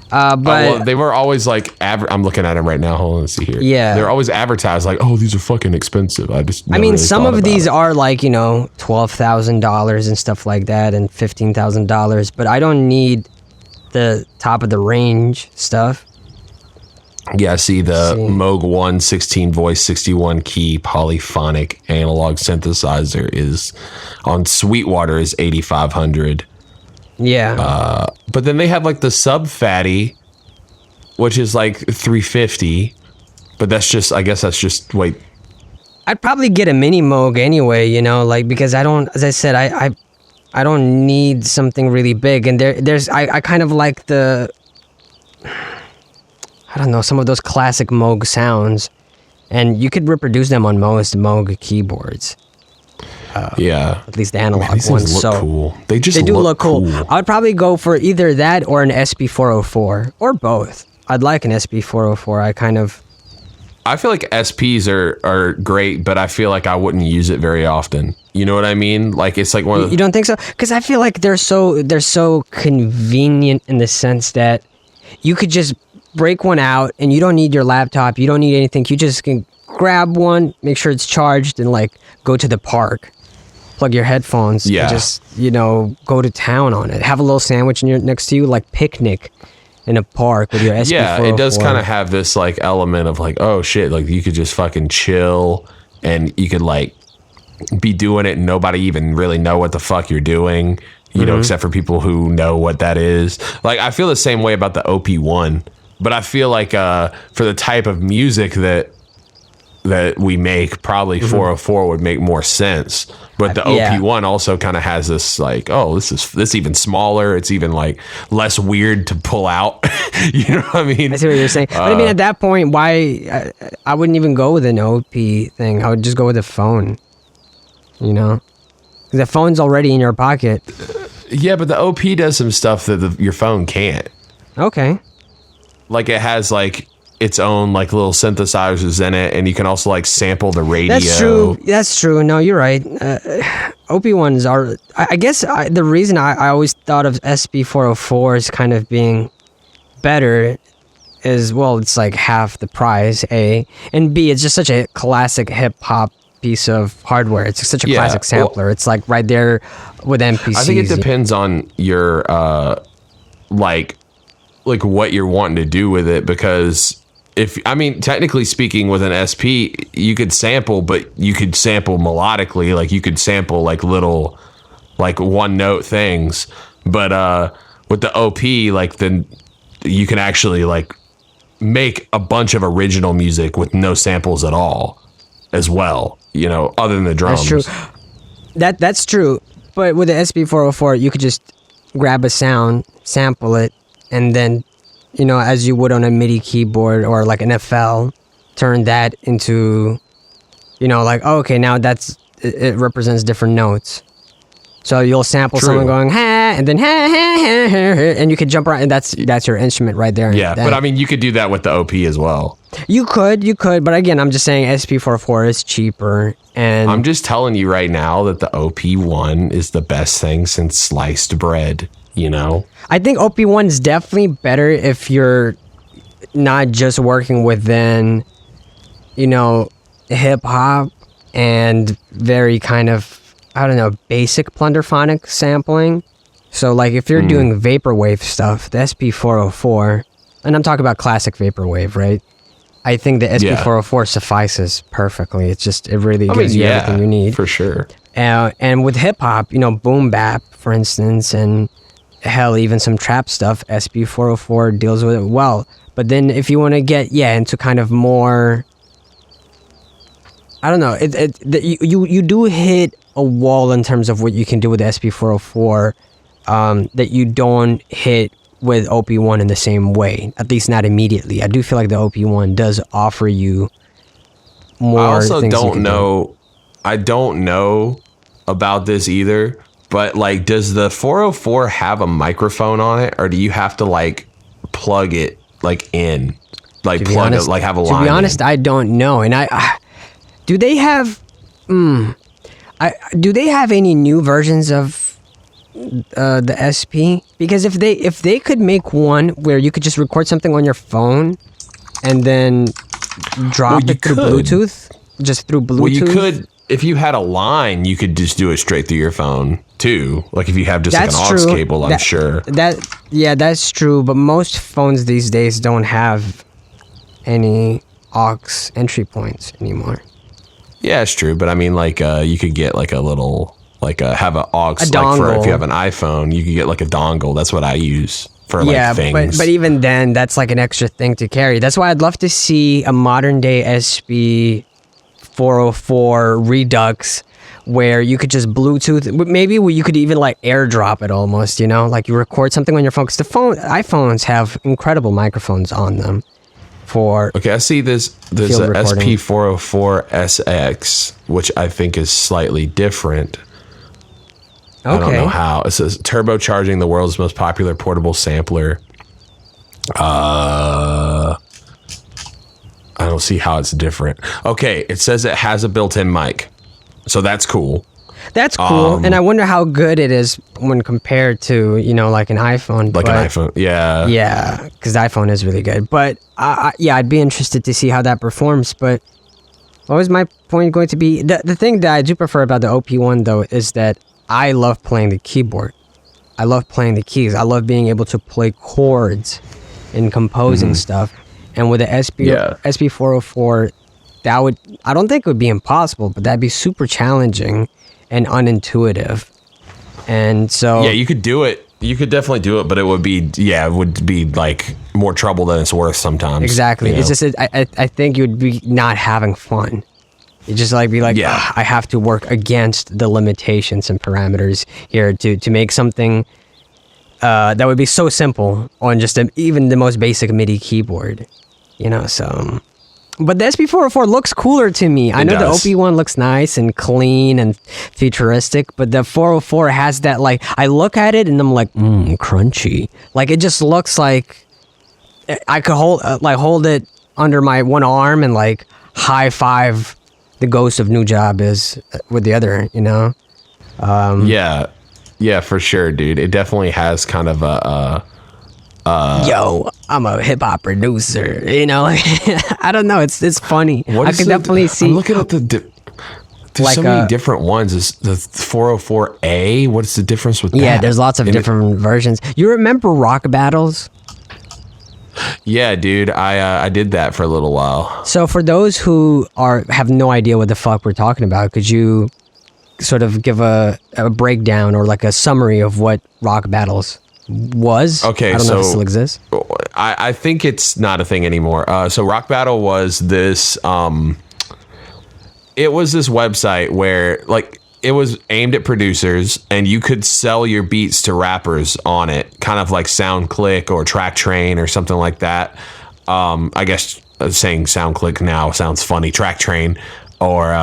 But Well, they were always like, I'm looking at them right now. Hold on, let's see here. Yeah. They're always advertised like, oh, these are fucking expensive. I I mean, really some thought of about these it. are like, $12,000 and stuff like that, and $15,000. But I don't need the top of the range stuff. Yeah, see the See. Moog 1 16 voice 61 key polyphonic analog synthesizer is on Sweetwater is 8,500. Yeah. But then they have like the sub fatty, which is like 350. But that's just, I guess that's just wait. I'd probably get a mini Moog anyway, like because I don't, as I said, I don't need something really big, and I kind of like I don't know, some of those classic Moog sounds, and you could reproduce them on most Moog keyboards. Yeah. At least the analog These ones. things look So cool. They just they do look cool. I would probably go for either that or an SP404 or both. I'd like an SP404. I feel like SPs are great, but I feel like I wouldn't use it very often. You know what I mean? Like it's like one of You don't think so? Because I feel like they're so convenient in the sense that you could just break one out and you don't need your laptop. You don't need anything. You just can grab one, make sure it's charged, and like go to the park, plug your headphones, Yeah. and just go to town on it. Have a little sandwich next to you, like picnic in a park with your SP404. Yeah, it does kind of have this like element of like, oh shit, like you could just fucking chill and you could like be doing it and nobody even really know what the fuck you're doing, you know, except for people who know what that is. Like I feel the same way about the OP1, but I feel like for the type of music that we make, probably 404 would make more sense. But the Yeah. OP1 also kind of has this like, oh, this even smaller. It's even like less weird to pull out. You know what I mean? I see what you're saying. But I mean, at that point, why I wouldn't even go with an OP thing. I would just go with a phone. Because the phone's already in your pocket. Yeah, but the OP does some stuff that your phone can't. Okay. Like it has like its own like little synthesizers in it, and you can also like sample the radio. That's true. No, you're right. OP ones are. I guess the reason I always thought of SP404 as kind of being better is, well, it's like half the price, A, and B, it's just such a classic hip hop piece of hardware. It's such a Yeah, classic sampler. It's like right there with MPCs. I think it depends on your like what you're wanting to do with it, because technically speaking, with an SP, you could sample, but you could sample melodically. Like you could sample like little, like one note things. But with the OP, like then you can actually like make a bunch of original music with no samples at all. as well, you know, other than the drums. That's true. That's true. But with the SP404, you could just grab a sound, sample it, and then, you know, as you would on a MIDI keyboard or like an FL, turn that into, you know, like, oh, okay, now it represents different notes. So you'll sample someone going ha, and then ha, and you could jump around, and that's your instrument right there. Yeah, but I mean, you could do that with the OP as well. You could, but again, I'm just saying SP404 is cheaper, and I'm just telling you right now that the OP1 is the best thing since sliced bread, you know? I think OP1 is definitely better if you're not just working within, you know, hip hop and very kind of, I don't know, basic plunderphonic sampling. So like if you're doing vaporwave stuff, the SP404, and I'm talking about classic vaporwave, right? I think the SP404 suffices perfectly. It really gives you everything you need. For sure. And with hip hop, you know, boom bap, for instance, and hell, even some trap stuff, SP404 deals with it well. But then if you want to get, into kind of more, I don't know, you do hit a wall in terms of what you can do with SP404 that you don't hit with OP1 in the same way, at least not immediately. I do feel like the OP1 does offer you more. I also things don't know. I don't know about this either, but like, does the 404 have a microphone on it, or do you have to like plug it like in, like plug it, like have a line? To be honest, I don't know, and do they have? Do they have any new versions of the SP? Because if they could make one where you could just record something on your phone and then drop it through Bluetooth, just through Bluetooth. Well, you could, if you had a line, you could just do it straight through your phone too. Like if you have just like an aux cable, I'm sure. That's true. But most phones these days don't have any aux entry points anymore. Yeah, it's true. But I mean, like you could get like a little, like have an aux, like dongle. if you have an iPhone, you could get like a dongle. That's what I use for like things. but even then, that's like an extra thing to carry. That's why I'd love to see a modern day SP404 Redux where you could just Bluetooth. Maybe you could even like airdrop it almost. You know, like you record something on your phone, because iPhones have incredible microphones on them. Okay, I see there's a SP404 SX, which I think is slightly different. I don't know how. It says turbocharging the world's most popular portable sampler. I don't see how it's different. Okay, it says it has a built-in mic, so that's cool. That's cool, and I wonder how good it is when compared to, you know, like an iPhone. Like an iPhone, yeah. Yeah, because the iPhone is really good. But, I'd be interested to see how that performs. But what was my point going to be? The thing that I do prefer about the OP1, though, is that I love playing the keyboard. I love playing the keys. I love being able to play chords and composing stuff. And with the SP404, I don't think it would be impossible, but that'd be super challenging and unintuitive. And so you could do it. You could definitely do it, but it would be like more trouble than it's worth sometimes. Exactly. You know? It's just I think you'd be not having fun. You just like be like, I have to work against the limitations and parameters here to make something that would be so simple on just even the most basic MIDI keyboard. You know, so. But the SP404 looks cooler to me. I know the OP1 looks nice and clean and futuristic, but the 404 has that, like, I look at it and I'm like, crunchy. Like, it just looks like I could hold it under my one arm and like high five the ghost of New Job is with the other, you know? Yeah, for sure, dude. It definitely has kind of a yo, I'm a hip hop producer, you know. I don't know. It's funny. I can definitely see. I'm looking at there's like so many different ones. Is the 404A? What's the difference with that? Yeah, there's lots of different versions. You remember rock battles? Yeah, dude. I did that for a little while. So for those who have no idea what the fuck we're talking about, could you sort of give a breakdown or like a summary of what rock battles was? Okay, I don't know if it still exists. I think it's not a thing anymore. So Rock Battle was this it was this website where like it was aimed at producers, and you could sell your beats to rappers on it, kind of like SoundClick or Track Train or something like that. I guess saying SoundClick now sounds funny. Track Train, or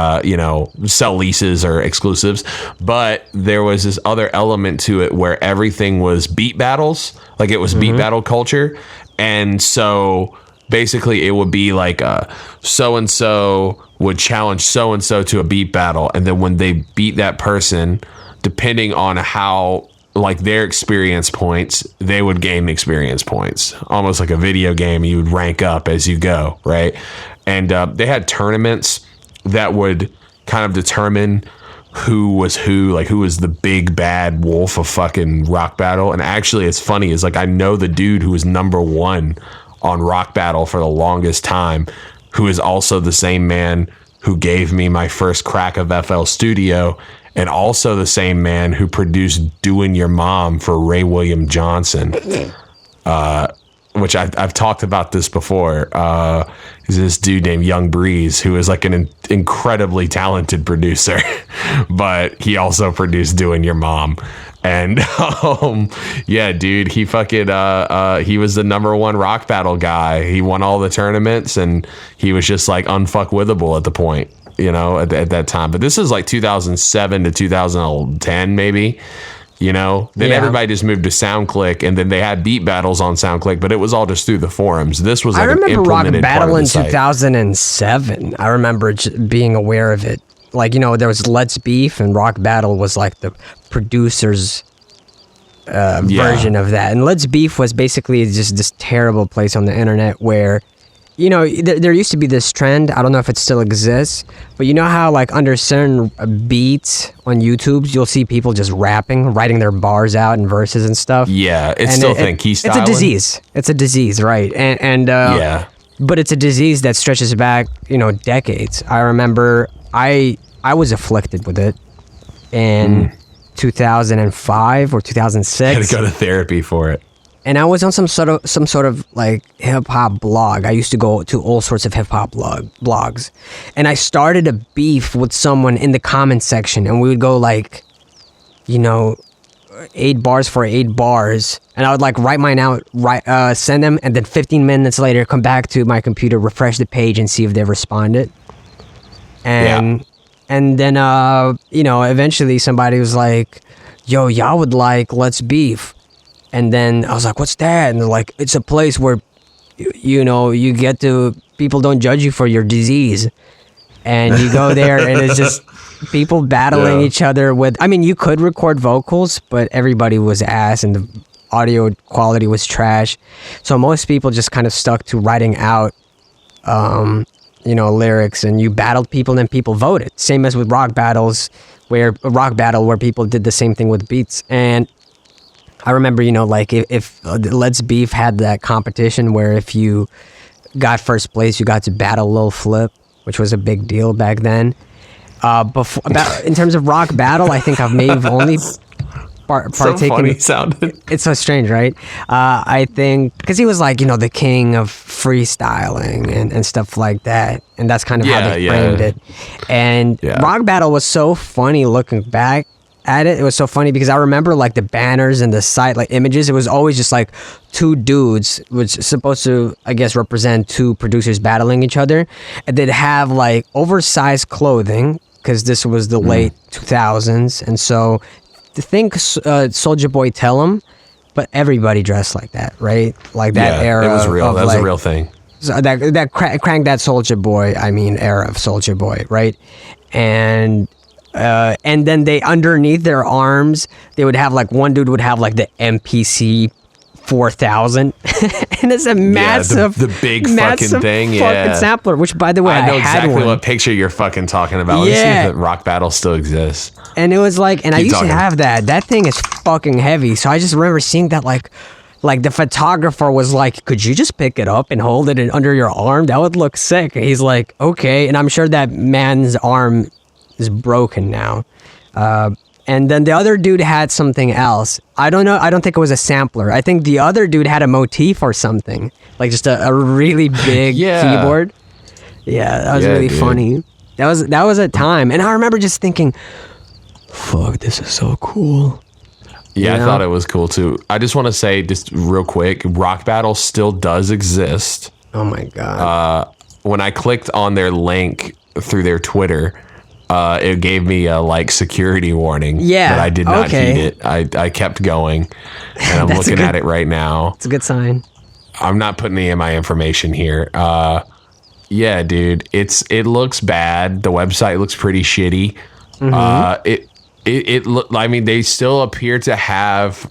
sell leases or exclusives. But there was this other element to it where everything was beat battles, like it was beat battle culture. And so basically it would be like so and so would challenge so and so to a beat battle, and then when they beat that person, depending on how like their experience points, they would gain experience points, almost like a video game. You would rank up as you go, right? And they had tournaments that would kind of determine who was who, like who was the big bad wolf of fucking Rock Battle. And actually, it's funny, is like I know the dude who was #1 on Rock Battle for the longest time, who is also the same man who gave me my first crack of FL Studio, and also the same man who produced Doing Your Mom for Ray William Johnson, which I've talked about this before. Is this dude named Young Breeze, who is like an incredibly talented producer, but he also produced Doing Your Mom. And yeah, dude, he fucking he was the #1 Rock Battle guy. He won all the tournaments, and he was just like unfuckwithable at the point, at that time. But this is like 2007 to 2010, maybe. Then everybody just moved to SoundClick, and then they had beat battles on SoundClick, but it was all just through the forums. This was like I remember Rock Battle in site. 2007. I remember being aware of it. Like, there was Let's Beef, and Rock Battle was like the producer's version of that. And Let's Beef was basically just this terrible place on the internet where, there used to be this trend. I don't know if it still exists, but you know how like under certain beats on YouTube, you'll see people just writing their bars out and verses and stuff. Yeah, it's still key styling. It's a disease. It's a disease, right? And but it's a disease that stretches back, decades. I remember I was afflicted with it in 2005 or 2006. Had to go to therapy for it. And I was on some sort of like hip hop blog. I used to go to all sorts of hip hop blogs, and I started a beef with someone in the comment section, and we would go like, 8 bars for 8 bars, and I would like write mine out, send them, and then 15 minutes later come back to my computer, refresh the page, and see if they responded. And then eventually somebody was like, "Yo, y'all would like Let's Beef." And then I was like, "What's that?" And they're like, "It's a place where, you get to, people don't judge you for your disease. And you go there and it's just people battling each other with, you could record vocals, but everybody was ass and the audio quality was trash. So most people just kind of stuck to writing out, lyrics, and you battled people and then people voted. Same as with Rock Battle where people did the same thing with beats. And I remember, if Let's Beef had that competition where if you got first place, you got to battle Lil Flip, which was a big deal back then. In terms of Rock Battle, I think I've maybe only partaken. So funny sounded. It's so strange, right? I think because he was like, the king of freestyling and stuff like that, and that's kind of how they framed it. And Rock Battle was so funny looking back at it. It was so funny because I remember like the banners and the site like images, it was always just like 2 dudes, which is supposed to, I guess, represent 2 producers battling each other, and they'd have like oversized clothing because this was the late 2000s, and so think Soulja Boy Tell 'Em, but everybody dressed like that, right? Like that era. It was real. That was a real thing. So that Crank That Soulja Boy, era of Soulja Boy, right? And then they, underneath their arms, they would have like, one dude would have like the MPC 4000 and it's a massive, the big fucking thing, fucking sampler, which by the way, I know exactly one. what picture you're fucking talking about. Let me see if the Rock Battle still exists. And it was like, and I used to have that thing is fucking heavy, so I just remember seeing that like the photographer was like, "Could you just pick it up and hold it under your arm? That would look sick." And he's like, "Okay." And I'm sure that man's arm is broken now. And then the other dude had something else. I don't know. I don't think it was a sampler. I think the other dude had a motif or something, like just a really big keyboard. Yeah, that was really funny. That was a time, and I remember just thinking, "Fuck, this is so cool." Yeah, You know? I thought it was cool too. I just want to say, just real quick, Rock Battle still does exist. Oh my god. When I clicked on their link through their Twitter, it gave me a like security warning. Yeah, but I did not okay. heed it. I kept going, and I'm That's a looking good- at it right now. It's a good sign. I'm not putting any of my information here. Yeah, dude, it looks bad. The website looks pretty shitty. It look. I mean, they still appear to have,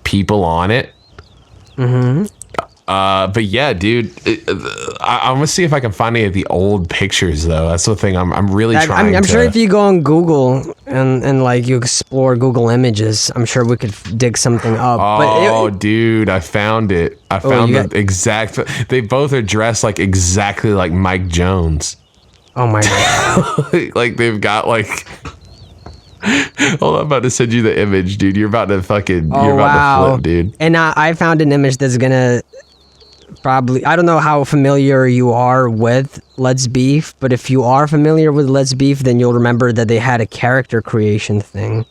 people on it. But yeah, dude, I'm gonna see if I can find any of the old pictures though. That's the thing. I'm really trying. I'm to, sure if you go on Google and like you explore Google Images, I'm sure we could dig something up. Oh, dude, I found it. I found you the exact. They both are dressed like exactly like Mike Jones. Oh my god. Like they've got like. Hold on, I'm about to send you the image, dude. You're about to fucking. Oh, You're about wow. to flip, dude. And I found an image that's gonna probably, I don't know how familiar you are with Let's Beef, but if you are familiar with Let's Beef, then you'll remember that they had a character creation thing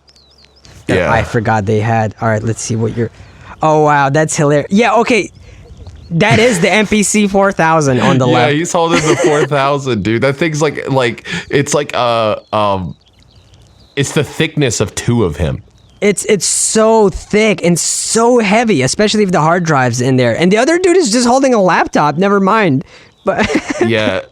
that Yeah. I forgot they had. All right, let's see what you're. Oh wow, that's hilarious. Yeah, okay. That is the NPC 4000 on the Yeah, left. he's holding the 4000, dude. That thing's like it's like it's the thickness of two of him. It's so thick and so heavy, especially if the hard drive's in there. And the other dude is just holding a laptop. Never mind. But Yeah.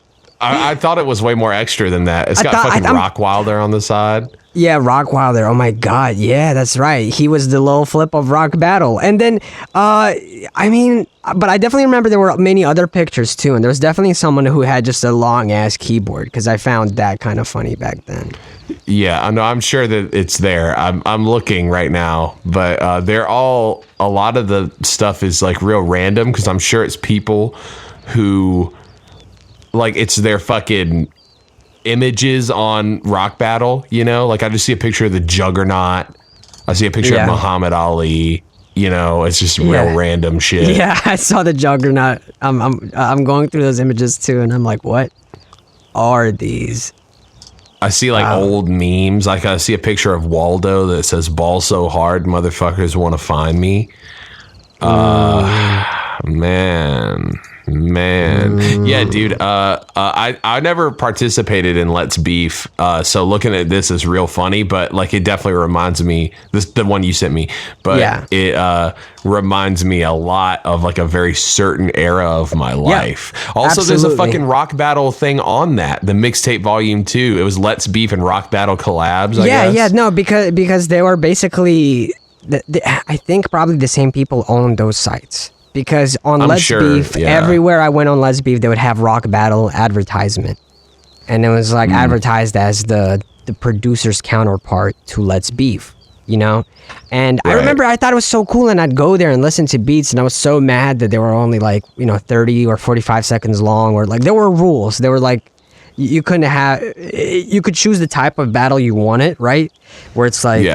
I thought it was way more extra than that. It's got fucking Rockwilder on the side. yeah, Rockwilder. Oh my god. Yeah, that's right. He was the little flip of Rock Battle. And then I mean, but I definitely remember there were many other pictures too. And there was definitely someone who had just a long ass keyboard, because I found that kind of funny back then. Yeah, I know. I'm sure that it's there. I'm looking right now, but they're all. A lot of the stuff is like real random because I'm sure it's people who, like, it's their fucking images on Rock Battle. Like I just see a picture of the Juggernaut. I see a picture of Muhammad Ali. It's just real random shit. Yeah, I saw the Juggernaut. I'm going through those images too, and I'm like, what are these? I see like old memes. Like I see a picture of Waldo that says "Ball so hard, motherfuckers want to find me." Man, yeah, dude. I never participated in Let's Beef, so looking at this is real funny. But like, it definitely reminds me. The one you sent me, but it reminds me a lot of like a very certain era of my life. Also, there's a fucking Rock Battle thing on that. The mixtape volume 2. It was Let's Beef and Rock Battle collabs. I guess. No, because they were basically, I think probably the same people owned those sites. Because on Let's Beef, everywhere I went on Let's Beef, they would have Rock Battle advertisement. And it was like advertised as the producer's counterpart to Let's Beef, And I remember I thought it was so cool, and I'd go there and listen to beats, and I was so mad that they were only like, 30 or 45 seconds long, or like there were rules. They were like, you could choose the type of battle you wanted, right? Where it's like,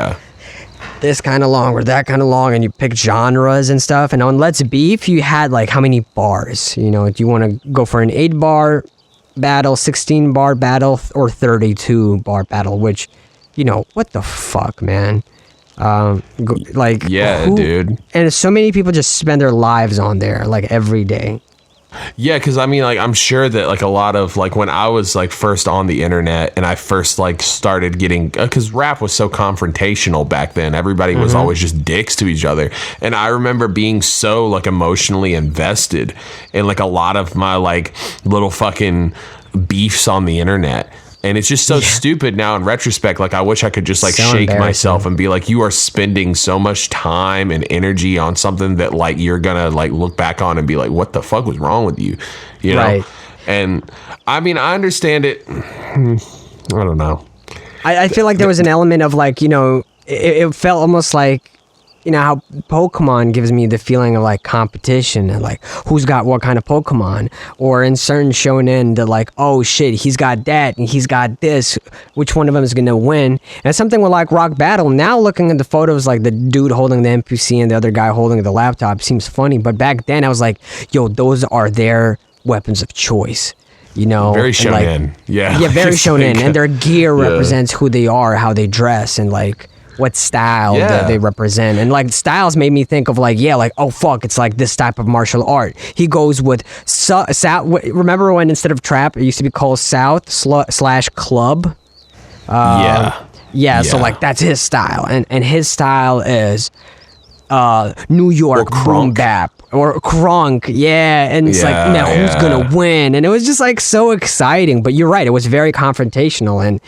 this kind of long or that kind of long, and you pick genres and stuff. And on Let's Beef, you had like how many bars? Do you want to go for an 8-bar battle, 16-bar battle, or 32-bar battle? Which, what the fuck, man? Dude. And so many people just spend their lives on there, like every day. Yeah, because I mean, like, I'm sure that like a lot of like when I was like first on the internet and I first like started getting, because rap was so confrontational back then. Everybody was always just dicks to each other, and I remember being so like emotionally invested in like a lot of my like little fucking beefs on the internet. And it's just so stupid now in retrospect. Like, I wish I could just like shake myself and be like, you are spending so much time and energy on something that like you're gonna like look back on and be like, what the fuck was wrong with you? You know? And I mean, I understand it. I don't know. I feel like there was an element of like, it felt almost like, how Pokemon gives me the feeling of like competition and like who's got what kind of Pokemon, or in certain shonen that like, oh shit, he's got that and he's got this, which one of them is gonna win? And something with like Rock Battle, now looking at the photos, like the dude holding the NPC and the other guy holding the laptop seems funny, but back then I was like, yo, those are their weapons of choice. you know, Very and, like, shonen. Yeah. yeah, very It's shonen, like, and their gear yeah. represents who they are, how they dress, and like what style Yeah. that they represent. And like styles made me think of like, yeah, like, oh fuck, it's like this type of martial art. He goes with South. Remember when instead of trap, it used to be called South/club? Yeah, so like that's his style, and his style is New York boom bap or crunk, yeah, and it's like, man, who's gonna win? And it was just like so exciting. But you're right, it was very confrontational, and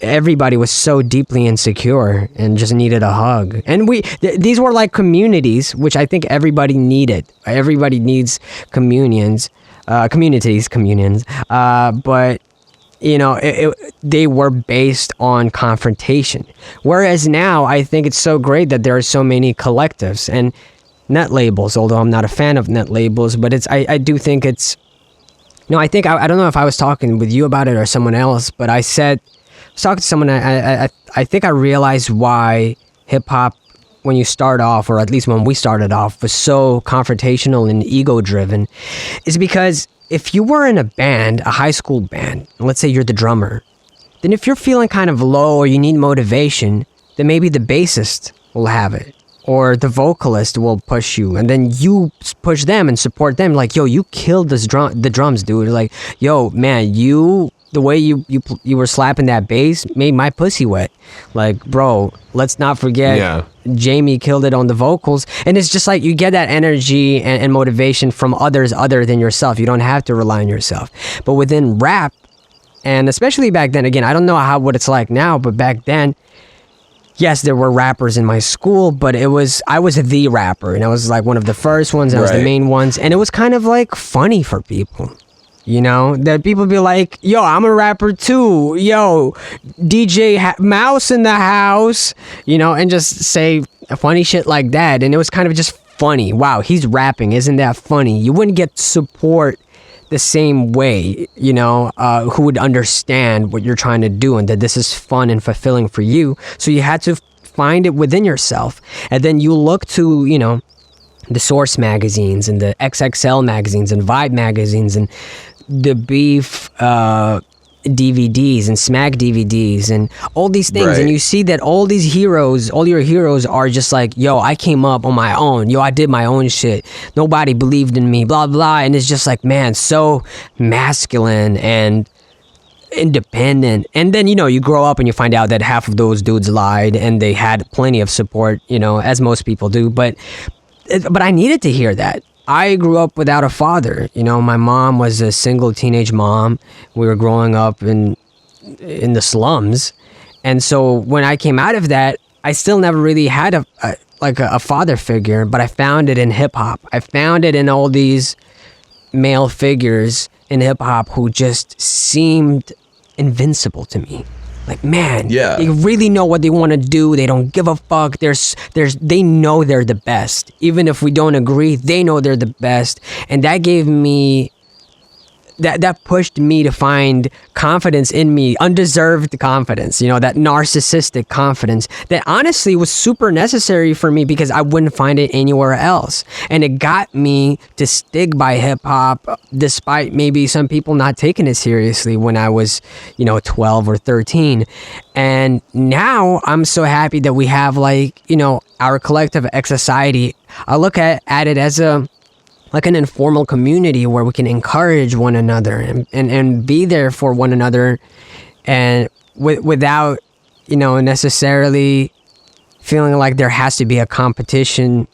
everybody was so deeply insecure and just needed a hug. And these were like communities, which I think everybody needed. Everybody needs communions, but you know, they were based on confrontation. Whereas now, I think it's so great that there are so many collectives and net labels, although I'm not a fan of net labels, but I do think it's, no, I think, I don't know if I was talking with you about it or someone else, but I was talking to someone, I think I realized why hip hop, when you start off, or at least when we started off, was so confrontational and ego driven, is because if you were in a band, a high school band, and let's say you're the drummer, then if you're feeling kind of low or you need motivation, then maybe the bassist will have it, or the vocalist will push you, and then you push them and support them. Like, yo, you killed the drums, dude. Like, yo, man, the way you were slapping that bass made my pussy wet. Like, bro, let's not forget Jamie killed it on the vocals. And it's just like you get that energy and motivation from others other than yourself. You don't have to rely on yourself. But within rap, and especially back then, again, I don't know what it's like now, but back then, yes, there were rappers in my school, but I was the rapper, and I was like one of the first ones, and I was the main ones, and it was kind of like funny for people. You know, that people be like, yo, I'm a rapper too. Yo, DJ Mouse in the house, you know, and just say funny shit like that. And it was kind of just funny. Wow, he's rapping. Isn't that funny? You wouldn't get support the same way, you know, who would understand what you're trying to do and that this is fun and fulfilling for you. So you had to find it within yourself. And then you look to, you know, the Source magazines and the XXL magazines and Vibe magazines and the Beef DVDs and Smack DVDs and all these things, and you see that all these heroes, all your heroes are just like, yo, I came up on my own, yo, I did my own shit, nobody believed in me, blah blah, and it's just like, man, so masculine and independent. And then, you know, you grow up and you find out that half of those dudes lied and they had plenty of support, you know, as most people do, but I needed to hear that. I grew up without a father. You know, my mom was a single teenage mom. We were growing up in the slums. And so when I came out of that, I still never really had a father figure, but I found it in hip hop. I found it in all these male figures in hip hop who just seemed invincible to me. Like, man, they really know what they want to do. They don't give a fuck. They know they're the best. Even if we don't agree, they know they're the best. And that gave me, that pushed me to find confidence in me, undeserved confidence, you know, that narcissistic confidence that honestly was super necessary for me because I wouldn't find it anywhere else. And it got me to stick by hip hop despite maybe some people not taking it seriously when I was, you know, 12 or 13. And now I'm so happy that we have, like, you know, our collective exociety. I look at it as like an informal community where we can encourage one another and be there for one another, and without, you know, necessarily feeling like there has to be a competition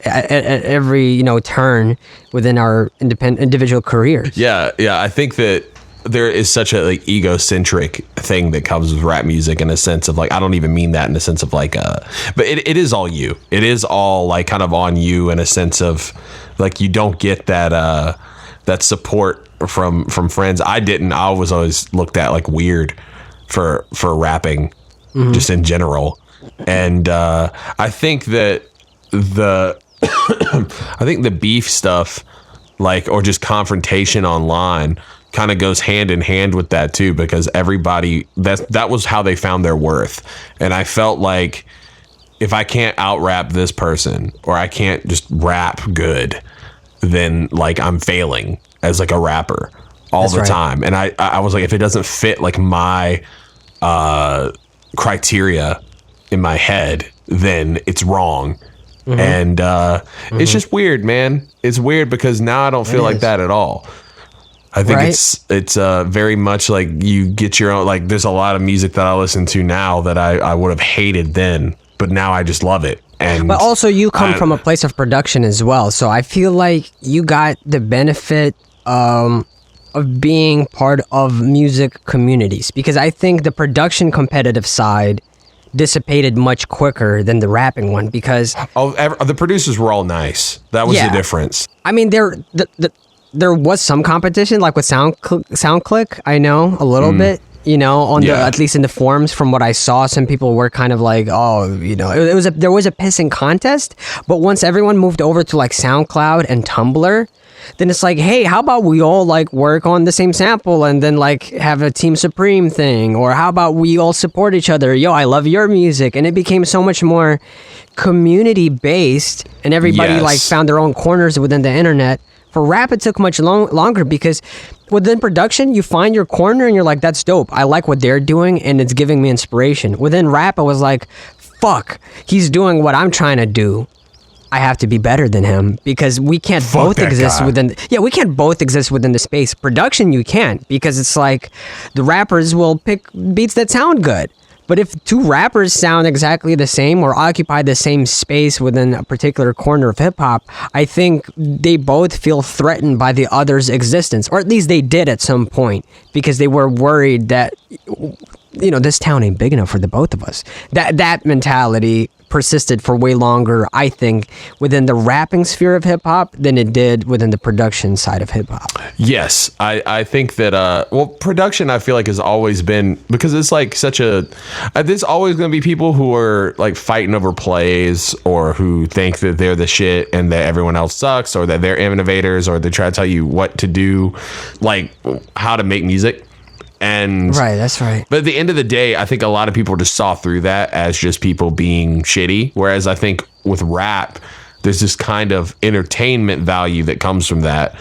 at every, you know, turn within our individual careers. Yeah, I think that there is such a like egocentric thing that comes with rap music in a sense of like, I don't even mean that in a sense of like but it is all you. It is all like kind of on you in a sense of like you don't get that that support from friends. I was always looked at like weird for rapping just in general. And I think that I think the beef stuff, like, or just confrontation online kind of goes hand in hand with that too, because everybody, that was how they found their worth. And I felt like if I can't out rap this person, or I can't just rap good, then like I'm failing as like a rapper. all That's the right. time. And I was like, if it doesn't fit like my criteria in my head, then it's wrong. And it's just weird, man. It's weird because now I don't feel like is. that at all. I think Right? it's very much like you get your own, like there's a lot of music that I listen to now that I would have hated then, but now I just love it. And But also, you come from a place of production as well, so I feel like you got the benefit of being part of music communities, because I think the production competitive side dissipated much quicker than the rapping one, because the producers were all nice. That was Yeah. the difference. I mean there was some competition, like with SoundClick. I know a little bit, you know, on the Yeah. at least in the forums. From what I saw, some people were kind of like, oh, you know, there was a pissing contest. But once everyone moved over to like SoundCloud and Tumblr, then it's like, hey, how about we all like work on the same sample and then like have a Team Supreme thing, or how about we all support each other? Yo, I love your music, and it became so much more community based, and everybody Yes. like found their own corners within the internet. For rap, it took much longer, because within production, you find your corner and you're like, that's dope. I like what they're doing and it's giving me inspiration. Within rap, I was like, fuck, he's doing what I'm trying to do. I have to be better than him, because we can't both that exist guy. within. Yeah, we can't both exist within the space. Production, you can't, because it's like the rappers will pick beats that sound good. But if two rappers sound exactly the same or occupy the same space within a particular corner of hip hop, I think they both feel threatened by the other's existence, or at least they did at some point, because they were worried that, you know, this town ain't big enough for the both of us. That mentality persisted for way longer, I think, within the rapping sphere of hip hop than it did within the production side of hip hop. Yes, I think that production, I feel like, has always been, because it's like such a there's always going to be people who are like fighting over plays, or who think that they're the shit and that everyone else sucks, or that they're innovators, or they try to tell you what to do, like how to make music. And Right, that's right. But at the end of the day, I think a lot of people just saw through that as just people being shitty. Whereas I think with rap, there's this kind of entertainment value that comes from that,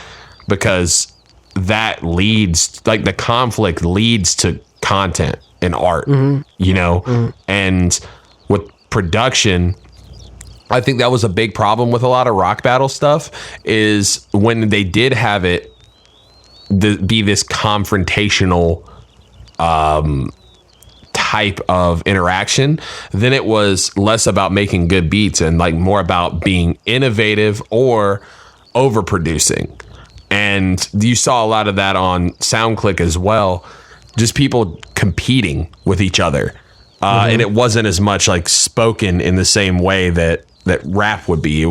because that leads, like the conflict leads to content and art, you know? And with production, I think that was a big problem with a lot of rock battle stuff, is when they did have it be this confrontational type of interaction, then it was less about making good beats and like more about being innovative or overproducing. And you saw a lot of that on SoundClick as well, just people competing with each other. And it wasn't as much like spoken in the same way that rap would be.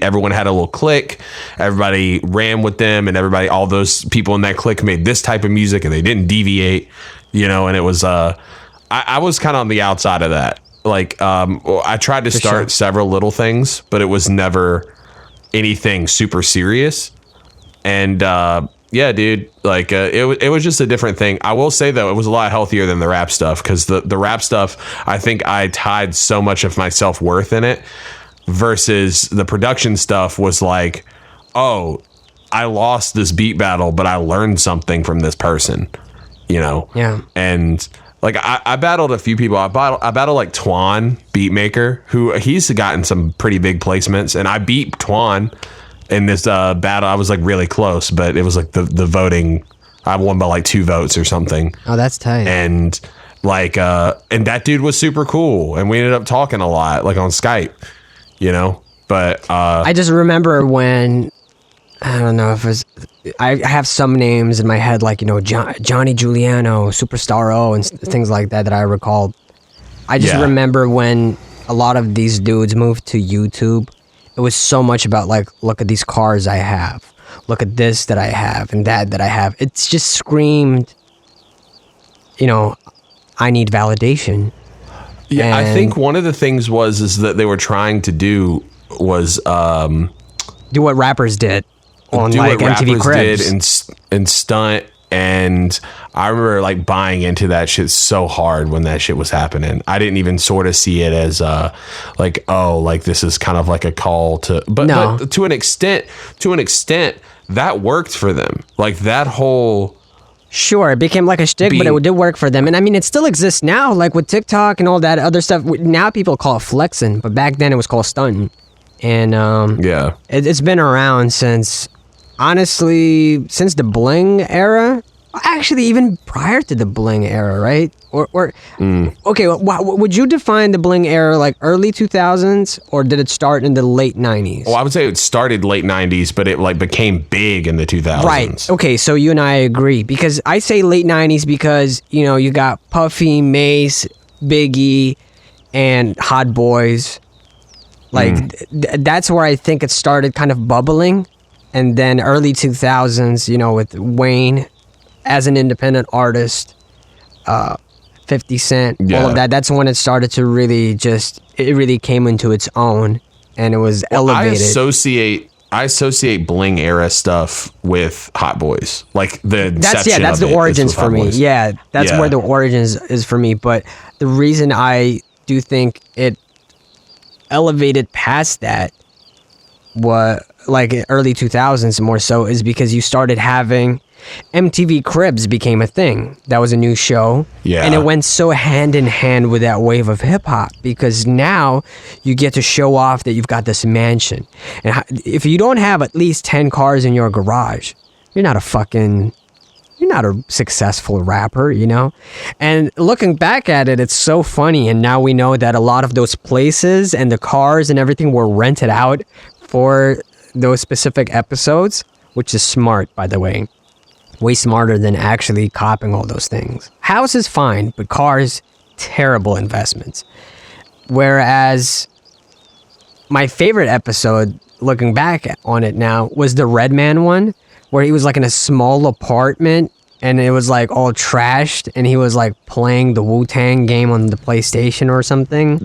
Everyone had a little clique, everybody ran with them, and all those people in that clique made this type of music, and they didn't deviate, you know. And it was I was kind of on the outside of that. Like I tried to start several little things, but it was never anything super serious. And yeah, dude, like it was just a different thing. I will say though, it was a lot healthier than the rap stuff, because the rap stuff, I think I tied so much of my self-worth in it, versus the production stuff was like, oh, I lost this beat battle, but I learned something from this person, you know? Yeah. And like I battled a few people. I battled like Twan Beatmaker, who he's gotten some pretty big placements, and I beat Twan in this battle. I was like really close, but it was like the voting, I won by like 2 votes or something. Oh, that's tight. And like and that dude was super cool, and we ended up talking a lot, like on Skype, you know. But I just remember when, I don't know if it was, I have some names in my head, like, you know, Johnny Giuliano, Superstar O, and things like that I recall. I just remember when a lot of these dudes moved to YouTube, it was so much about like, look at these cars I have, look at this that I have, and that I have. It's just screamed, you know, I need validation. yeah, I And think one of the things is that they were trying to do was do what rappers did on do like what MTV rappers Cribs. did and stunt. And I remember like buying into that shit so hard when that shit was happening. I didn't even sort of see it as like, oh, like this is kind of like a call to, but, No. but to an extent that worked for them. Like that whole Sure, it became like a shtick, but it did work for them. And I mean, it still exists now, like with TikTok and all that other stuff. Now people call it flexing, but back then it was called stunting. And it's been around since, honestly, since the bling era. Actually, even prior to the bling era, right? Okay, would you define the bling era like early 2000s, or did it start in the late 90s? Well, I would say it started late 90s, but it like became big in the 2000s. Right. Okay, so you and I agree, because I say late 90s because, you know, you got Puffy, Mace, Biggie, and Hot Boys. Like, that's where I think it started kind of bubbling. And then early 2000s, you know, with Wayne as an independent artist, 50 Cent, all of that. That's when it started to really it really came into its own, and it was elevated. I associate bling era stuff with Hot Boys, like the that's the origins for me. Yeah, that's where the origins is for me. But the reason I do think it elevated past that, what like early 2000s more so, is because you started having MTV Cribs became a thing. That was a new show. Yeah. And it went so hand in hand with that wave of hip hop, because now you get to show off that you've got this mansion. And if you don't have at least 10 cars in your garage, you're not a successful rapper, you know? And looking back at it, it's so funny. And now we know that a lot of those places and the cars and everything were rented out for those specific episodes, which is smart, by the way. Way smarter than actually copying all those things. House is fine, but cars, terrible investments. Whereas my favorite episode, looking back on it now, was the Redman one, where he was like in a small apartment and it was like all trashed, and he was like playing the Wu-Tang game on the PlayStation or something.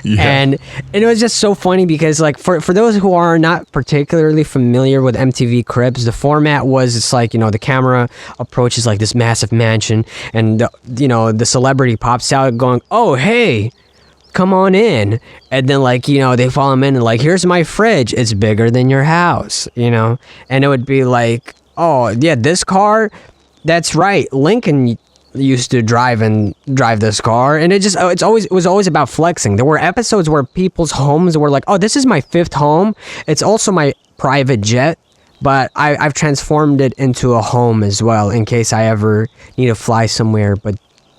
Yeah. And it was just so funny because, like, for those who are not particularly familiar with MTV Cribs, the format was, it's like, you know, the camera approaches like this massive mansion, and the celebrity pops out going, "Oh, hey, come on in." And then, like, you know, they follow him in and like, "Here's my fridge, it's bigger than your house," you know? And it would be like, "Oh yeah, this car, that's right, Lincoln used to drive this car." And it was always about flexing. There were episodes where people's homes were like, "Oh, this is my 5th home. It's also my private jet, but I've transformed it into a home as well in case I ever need to fly somewhere but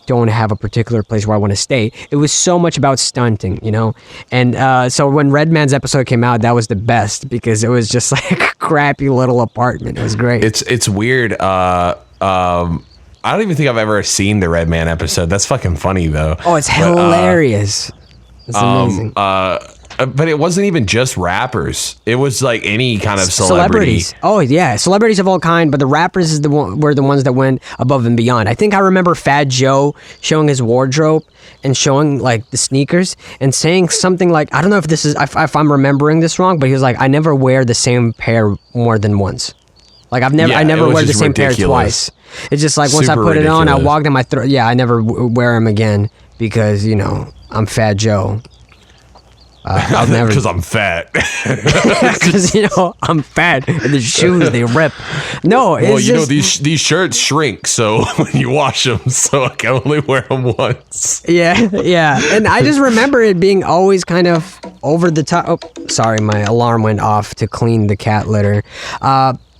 don't have a particular place where I want to stay." It was so much about stunting, you know? And so when Redman's episode came out, that was the best, because it was just like a crappy little apartment. It was great. It's weird. I don't even think I've ever seen the Redman episode. That's fucking funny though. Oh, it's hilarious. It's amazing. But it wasn't even just rappers. It was like any kind of celebrity. Oh yeah, celebrities of all kind. But the rappers were the ones that went above and beyond. I think I remember Fat Joe showing his wardrobe and showing like the sneakers and saying something like, I don't know if I'm remembering this wrong, but he was like, "I never wear the same pair more than once. Like I never wear the same pair twice." It's just like, once I put it on, I walk down my throat. Yeah, I never wear them again because, you know, I'm Fat Joe. I'll never, because I'm fat. Because, you know, I'm fat and the shoes, they rip. No, it's well, you know, these shirts shrink, so when you wash them, so I can only wear them once. Yeah. And I just remember it being always kind of over the top. Oh, sorry, my alarm went off to clean the cat litter.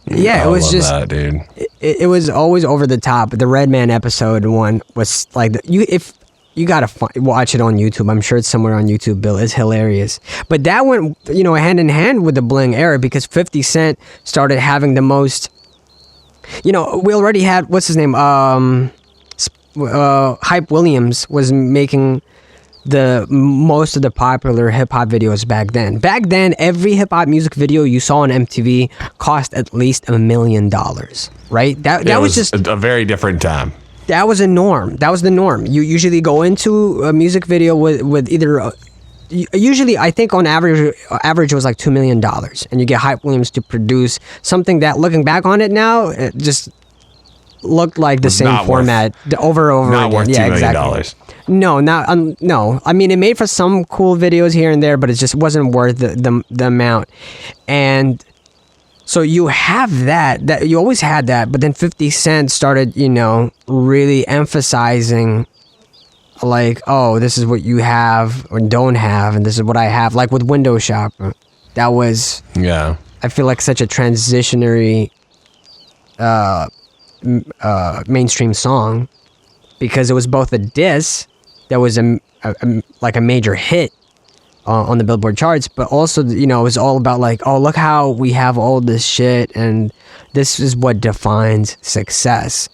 Yeah, it was just that, dude. It was always over the top. The Redman episode one was like, if you gotta watch it on YouTube. I'm sure it's somewhere on YouTube, Bill. It's hilarious. But that went, you know, hand in hand with the bling era, because 50 Cent started having the most, you know, we already had, what's his name? Hype Williams was making the most of the popular hip-hop videos back then. Back then, every hip-hop music video you saw on MTV cost at least $1 million, right? That was just a very different time. That was a norm. That was the norm. You usually go into a music video with either usually, I think on average it was like $2 million, and you get Hype Williams to produce something that, looking back on it now, it just looked like the same format over and over not again. Worth $2 million. Exactly. No, no. I mean, it made for some cool videos here and there, but it just wasn't worth the amount. And So you have that you always had that, but then 50 Cent started, really emphasizing like, oh, this is what you have or don't have, and this is what I have. Like with Window Shopper, that was, I feel like such a transitionary mainstream song, because it was both a diss that was like a major hit on the Billboard charts, but also, it was all about like, oh, look how we have all this shit, and this is what defines success.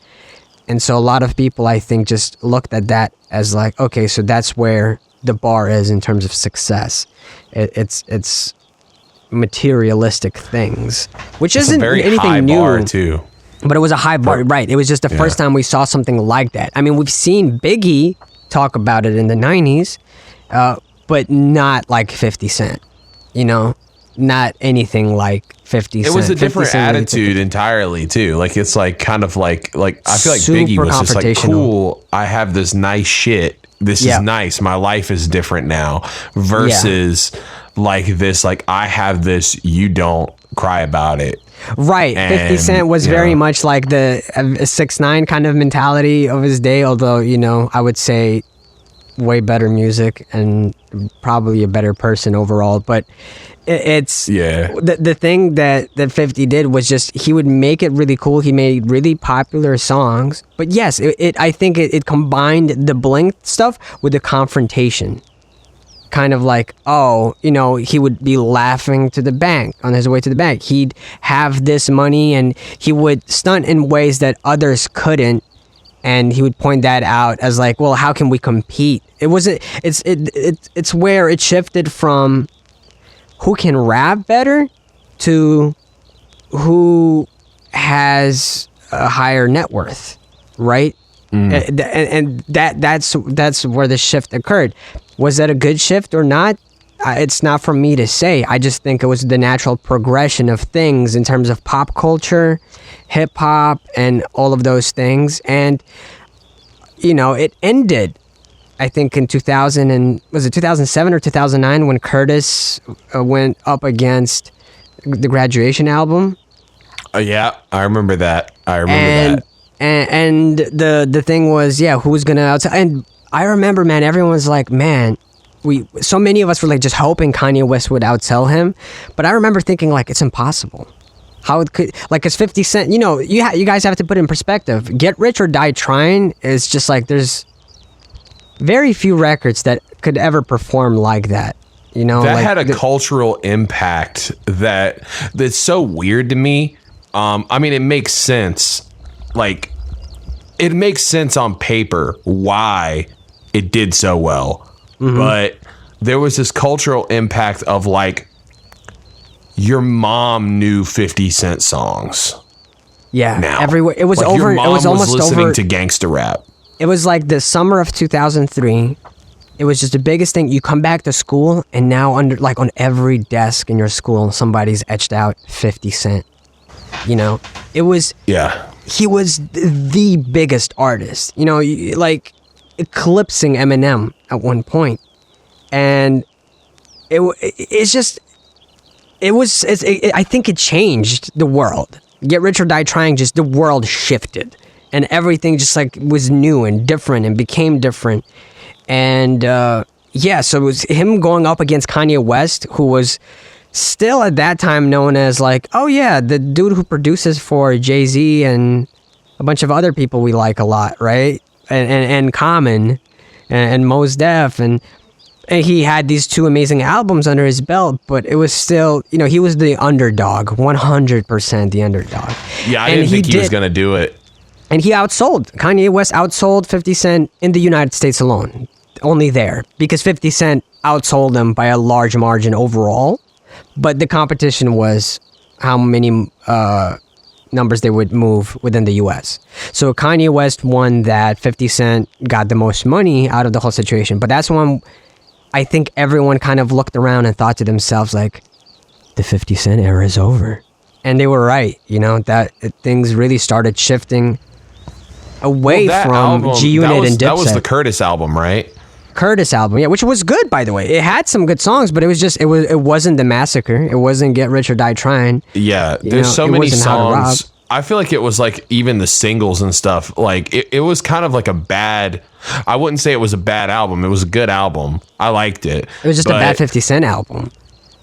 And so a lot of people, I think, just looked at that as like, okay, so that's where the bar is in terms of success. It's materialistic things, which isn't very anything high new. Bar too. But it was a high bar, right? It was just the first time we saw something like that. I mean, we've seen Biggie talk about it in the 90s, but not like 50 Cent, not anything like 50 Cent. It was a different attitude entirely too. Like, it's like kind of like I feel like Biggie was just like, cool, I have this nice shit. This is nice. My life is different now. Versus like this, like, I have this, you don't, cry about it. Right. And 50 Cent was very much like the 6ix9ine kind of mentality of his day, although, I would say way better music and probably a better person overall. But it's the thing that 50 did was just, he would make it really cool. He made really popular songs, but yes, I think it combined the Blink stuff with the confrontation. Kind of like, oh, he would be laughing to the bank on his way to the bank. He'd have this money and he would stunt in ways that others couldn't, and he would point that out as like, well, how can we compete? It's where it shifted from who can rap better to who has a higher net worth, right? And that's where the shift occurred. Was that a good shift or not? It's not for me to say. I just think it was the natural progression of things in terms of pop culture, hip hop, and all of those things. And it ended, I think, in 2000, and was it 2007 or 2009 when Curtis went up against the Graduation album? Yeah, I remember that. And the thing was, who's gonna outsell? And I remember, man, everyone was like, man, so many of us were like just hoping Kanye West would outsell him. But I remember thinking, like, it's impossible. How it could, like, it's 50 Cent, you guys have to put it in perspective. Get Rich or Die Trying is just like, there's very few records that could ever perform like that. That like, had a cultural impact that's so weird to me. I mean, it makes sense. Like, it makes sense on paper why it did so well. But there was this cultural impact of like, your mom knew 50 Cent songs. Yeah, now everywhere. It was like over. Your mom it was almost listening over to gangster rap. It was like the summer of 2003. It was just the biggest thing. You come back to school, and now on every desk in your school, somebody's etched out 50 Cent. It was. Yeah. He was the biggest artist, like eclipsing Eminem at one point. And I think it changed the world. Get Rich or Die Trying, just the world shifted and everything just like was new and different and became different. And so it was him going up against Kanye West, who was still at that time known as like, oh yeah, the dude who produces for Jay-Z and a bunch of other people we like a lot, right? And Common and Mos Def, and he had these 2 amazing albums under his belt, but it was still, he was the underdog, 100% the underdog. Yeah, I didn't think he was gonna do it. And Kanye West outsold 50 Cent in the United States alone, only there, because 50 Cent outsold him by a large margin overall. But the competition was how many numbers they would move within the US. So Kanye West won that. 50 Cent got the most money out of the whole situation. But that's when I think everyone kind of looked around and thought to themselves, like, the 50 Cent era is over. And they were right, that things really started shifting away from G-Unit and Dipset. That was the Curtis album, right? Curtis album, yeah, which was good, by the way. It had some good songs, but it wasn't The Massacre. It wasn't Get Rich or Die Trying. Yeah, You there's know, so it many wasn't How to Rob. songs. I feel like it was like even the singles and stuff. Like it was kind of like a bad. I wouldn't say it was a bad album. It was a good album. I liked it. It was just a bad 50 Cent album.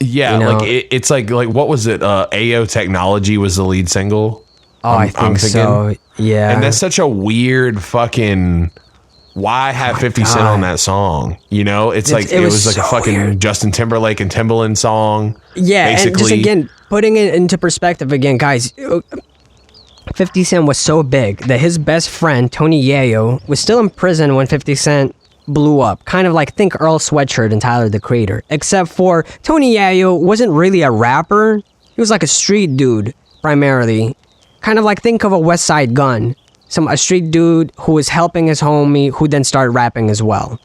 Yeah, you know? like it's like what was it? AO Technology was the lead single. I think so. Yeah, And that's such a weird fucking. Why have 50 Cent on that song? You know, it's like it was like so a fucking weird. Justin Timberlake and Timbaland song. Yeah, basically. and just again, putting it into perspective again, guys, 50 Cent was so big that his best friend, Tony Yayo, was still in prison when 50 Cent blew up. Kind of like think Earl Sweatshirt and Tyler, the Creator. Except for Tony Yayo wasn't really a rapper. He was like a street dude, primarily. Kind of like think of a West Side Gun. A street dude who was helping his homie, who then started rapping as well.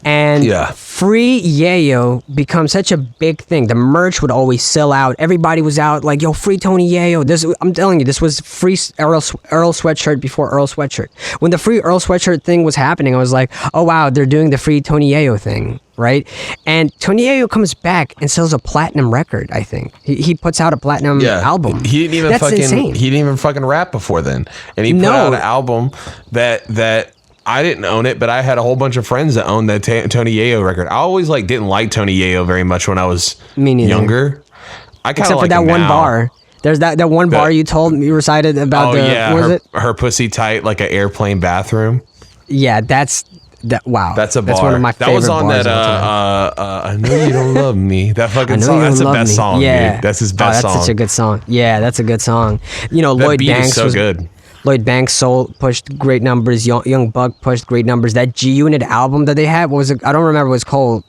And Free Yayo becomes such a big thing. The merch would always sell out. Everybody was out like, yo, free Tony Yayo. I'm telling you, this was free Earl Sweatshirt before Earl Sweatshirt. When the free Earl Sweatshirt thing was happening, I was like, oh wow, they're doing the free Tony Yayo thing, right? And Tony Yayo comes back and sells a platinum record, I think. He puts out a platinum album. He didn't even That's fucking insane. he didn't even fucking rap before then. And he put out an album that I didn't own it, but I had a whole bunch of friends that owned that Tony Yayo record. I always didn't like Tony Yayo very much when I was younger. I kind of Except for that one bar. There's that one bar you told me, you recited about her pussy tight like an airplane bathroom. Yeah, wow. That's a bar. That's one of my favorite bars. That was on bars that I Know You Don't Love Me. That fucking song. That's the best song, dude. That's his best song. That's such a good song. Yeah, that's a good song. You know, that Lloyd beat Banks is so good. Lloyd Banks pushed great numbers. Young Buck pushed great numbers. That G Unit album that they had, what was it? I don't remember what it was called.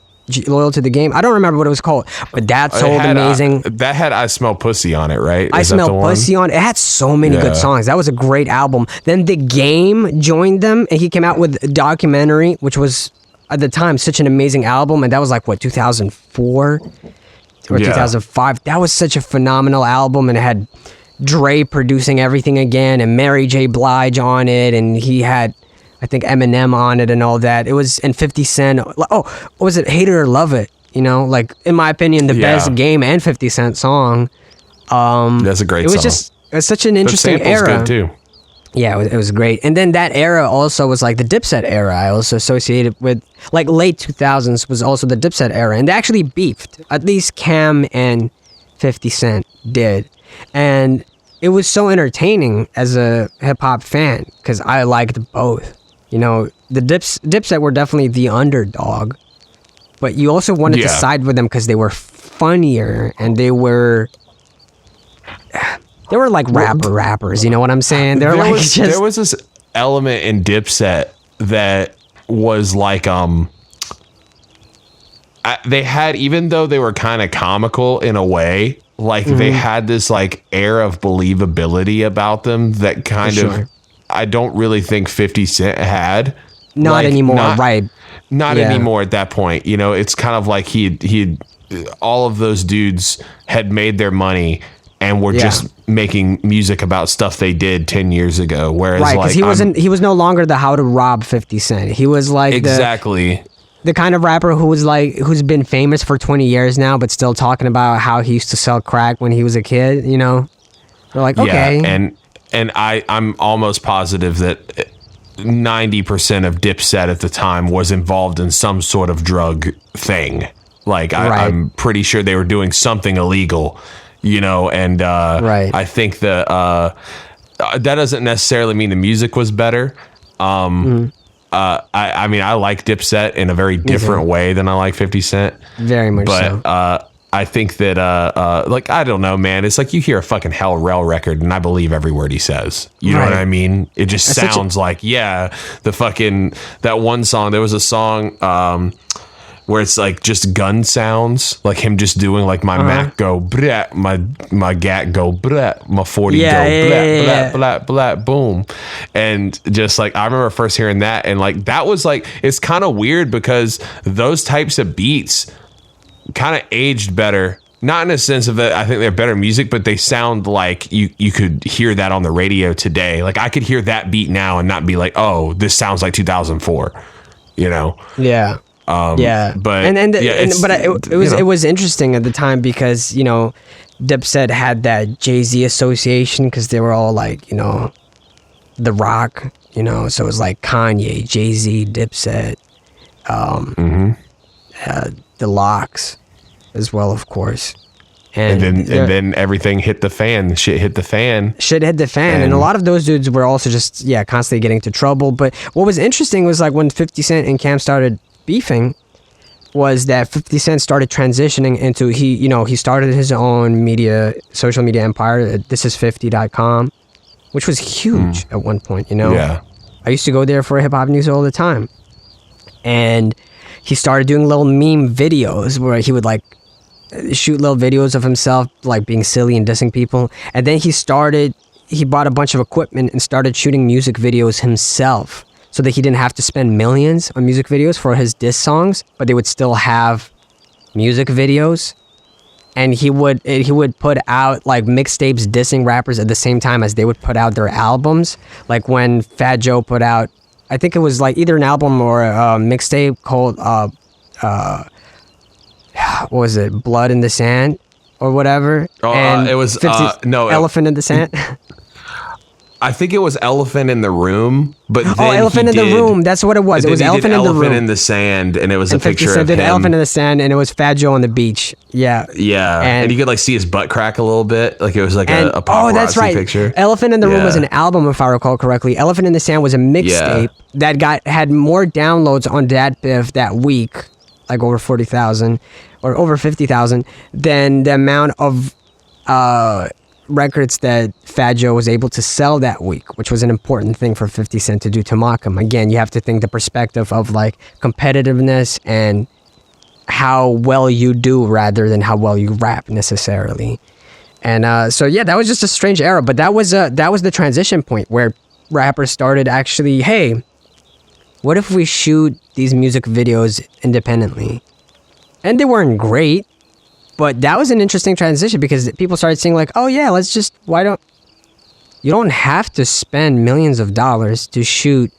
Loyal to the Game. I don't remember what it was called, but that sold amazing. That had I Smell Pussy on it, right? I Smell Pussy on it. It had so many good songs. That was a great album. Then The Game joined them, and he came out with a documentary, which was at the time such an amazing album, and that was like what 2004 or 2005. That was such a phenomenal album, and it had Dre producing everything again, and Mary J. Blige on it, and he had, I think, Eminem on it and all that. It was, and 50 Cent. Oh, what was it? Hate It or Love It. You know, like in my opinion, the best Game and 50 Cent song. That's a great song. It was such an interesting era. Good too. Yeah, it was great. And then that era also was like the Dipset era. I also associated with, like, late 2000s was also the Dipset era, and they actually beefed. At least Cam and 50 Cent did. And it was so entertaining as a hip-hop fan because I liked both. You know, the Dipset were definitely the underdog, but you also wanted to side with them because they were funnier and they were like rappers. You know what I'm saying? There was this element in Dipset that was like they had, even though they were kind of comical in a way, like they had this like air of believability about them that kind of I don't really think 50 Cent had. Not anymore, right? Not anymore at that point. You know, it's kind of like he all of those dudes had made their money and were just making music about stuff they did 10 years ago. Whereas like he was no longer the How to Rob 50 Cent. He was like the kind of rapper who's been famous for 20 years now, but still talking about how he used to sell crack when he was a kid, you know? They're like, okay. Yeah, and I'm almost positive that 90% of Dipset at the time was involved in some sort of drug thing. Like, I'm pretty sure they were doing something illegal, you know? And I think that doesn't necessarily mean the music was better. I mean, I like Dipset in a very different way than I like 50 Cent. Very much so. But I think that, like, I don't know, man. It's like you hear a fucking Hell Rel record and I believe every word he says. You know what I mean? It just sounds like, that one song, there was a song where it's like just gun sounds, like him just doing like my Mac go, blah, my Gat go, blah, my 40 go, blah, blah, blah, blah, boom. And just like, I remember first hearing that and like, that was like, it's kind of weird because those types of beats kind of aged better, not in a sense of that I think they're better music, but they sound like you could hear that on the radio today. Like I could hear that beat now and not be like, oh, this sounds like 2004. you know? Yeah. Yeah. But it was interesting at the time because, you know, Dipset had that Jay-Z association because they were all like, you know, The Rock, you know, so it was like Kanye, Jay-Z, Dipset, the Locks as well, of course. And then everything hit the fan. Shit hit the fan. And a lot of those dudes were also just, constantly getting into trouble. But what was interesting was like when 50 Cent and Cam started beefing was that 50 Cent started transitioning into, he started his own social media empire, thisis50.com, which was huge at one point, you know? Yeah. I used to go there for hip hop news all the time. And he started doing little meme videos where he would like shoot little videos of himself like being silly and dissing people, and then he bought a bunch of equipment and started shooting music videos himself so that he didn't have to spend millions on music videos for his diss songs, but they would still have music videos. And he would put out like mixtapes dissing rappers at the same time as they would put out their albums. Like when Fat Joe put out, I think it was like either an album or a mixtape called what was it, Blood in the Sand or whatever? It was 50, Elephant in the Sand. I think it was Elephant in the Room, but then Elephant in the Room. That's what it was. It was Elephant in the Room. Elephant in the Sand, and it was a picture of him. 50 Cent did Elephant in the Sand, and it was Fat Joe on the beach. Yeah. Yeah, and you could like see his butt crack a little bit, like it was like a paparazzi that's right. picture. Elephant in the Room was an album, if I recall correctly. Elephant in the Sand was a mixtape that had more downloads on DatPiff that week, like over 40,000 or over 50,000, than the amount of records that Fat Joe was able to sell that week, which was an important thing for 50 Cent to do to mock him. Again, you have to think the perspective of like competitiveness and how well you do rather than how well you rap necessarily. And that was just a strange era, but that was the transition point where rappers started actually, hey, what if we shoot these music videos independently? And they weren't great, but that was an interesting transition because people started saying like, oh yeah, you don't have to spend millions of dollars to shoot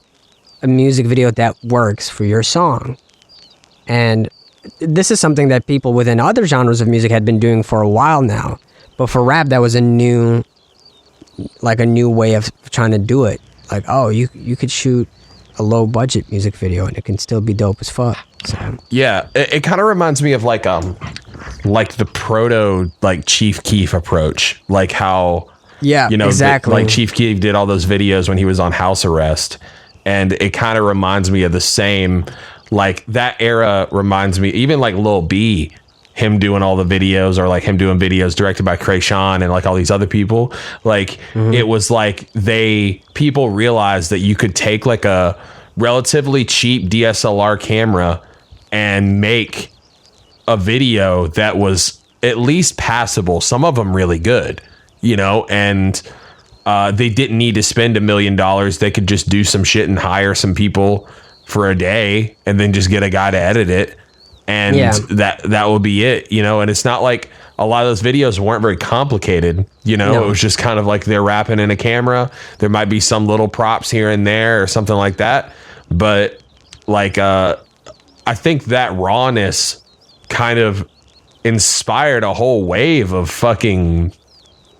a music video that works for your song. And this is something that people within other genres of music had been doing for a while now. But for rap, that was a new way of trying to do it. Like, oh, you could shoot a low budget music video and it can still be dope as fuck. So yeah, it kind of reminds me of like the proto like Chief Keef approach, like how exactly, like Chief Keef did all those videos when he was on house arrest, and it kind of reminds me of the same, like that era reminds me even like Lil B, him doing all the videos, or like him doing videos directed by Krayshawn and like all these other people. Like it was like people realized that you could take like a relatively cheap DSLR camera and make a video that was at least passable, some of them really good, you know, and they didn't need to spend $1 million. They could just do some shit and hire some people for a day and then just get a guy to edit it. And that would be it, you know. And it's not like a lot of those videos weren't very complicated, you know. No. It was just kind of like they're rapping in a camera. There might be some little props here and there or something like that. But like, I think that rawness kind of inspired a whole wave of fucking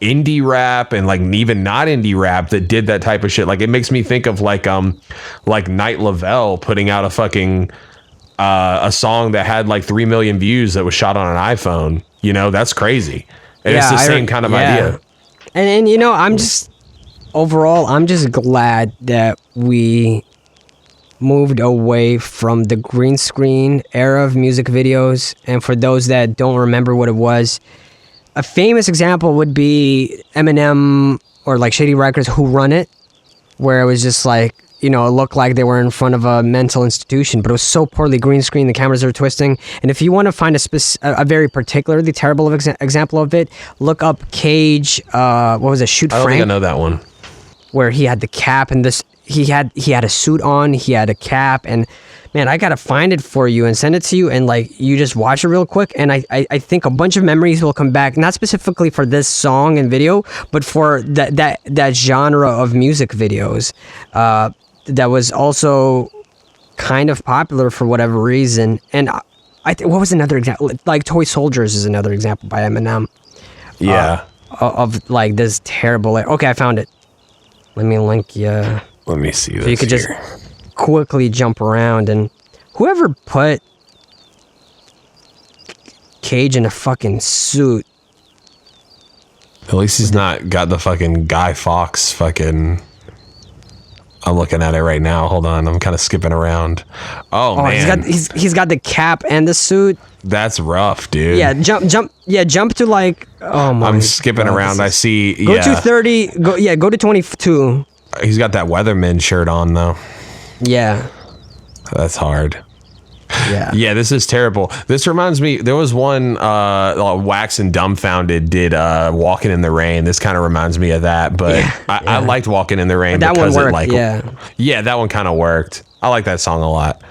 indie rap and like even not indie rap that did that type of shit. Like it makes me think of like Night Lavelle putting out a fucking a song that had like 3 million views that was shot on an iPhone. You know, that's crazy. And it's the same kind of idea. And you know, I'm just glad that we moved away from the green screen era of music videos. And for those that don't remember what it was, a famous example would be Eminem or like Shady Records, Who Run It, where it was just like, you know, it looked like they were in front of a mental institution, but it was so poorly green screen, the cameras are twisting. And if you want to find a very particularly terrible example of it, look up Cage, what was it, Shoot Frank? I don't think I know that one. Where he had the cap and this, he had a suit on, he had a cap, and man, I gotta find it for you and send it to you, and like you just watch it real quick, and I think a bunch of memories will come back, not specifically for this song and video, but for that genre of music videos. That was also kind of popular for whatever reason. And what was another example? Like Toy Soldiers is another example by Eminem. Yeah. Of like this terrible. Okay, I found it. Let me link you. Let me see this. So you could just quickly jump around, and whoever put Cage in a fucking suit. At least he's not got the fucking Guy Fawkes fucking. I'm looking at it right now. Hold on, I'm kind of skipping around. Oh man, he's got the cap and the suit. That's rough, dude. Yeah, jump to like. Oh my. I'm skipping around. I see. Go to 30. Go to 22. He's got that Weatherman shirt on though. Yeah. That's hard. Yeah. Yeah, this is terrible. This reminds me, there was one Wax and Dumbfounded did Walking in the Rain. This kind of reminds me of that, but I liked Walking in the Rain that because one worked, yeah, that one kind of worked. I like that song a lot.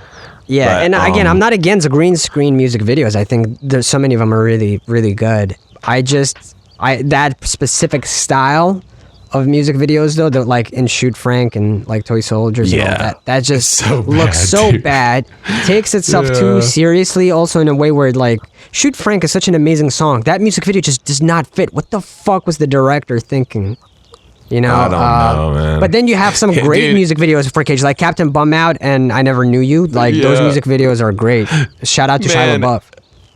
Yeah, but, and again, I'm not against green screen music videos. I think there's so many of them are really, really good. That specific style of music videos though, that like in Shoot Frank and like Toy Soldiers and all that just looks so bad. Takes itself too seriously, also in a way where like Shoot Frank is such an amazing song. That music video just does not fit. What the fuck was the director thinking? You know, I don't know, man. But then you have some great music videos for Cage, like Captain Bum Out and I Never Knew You. Like those music videos are great. Shout out to Shia LaBeouf.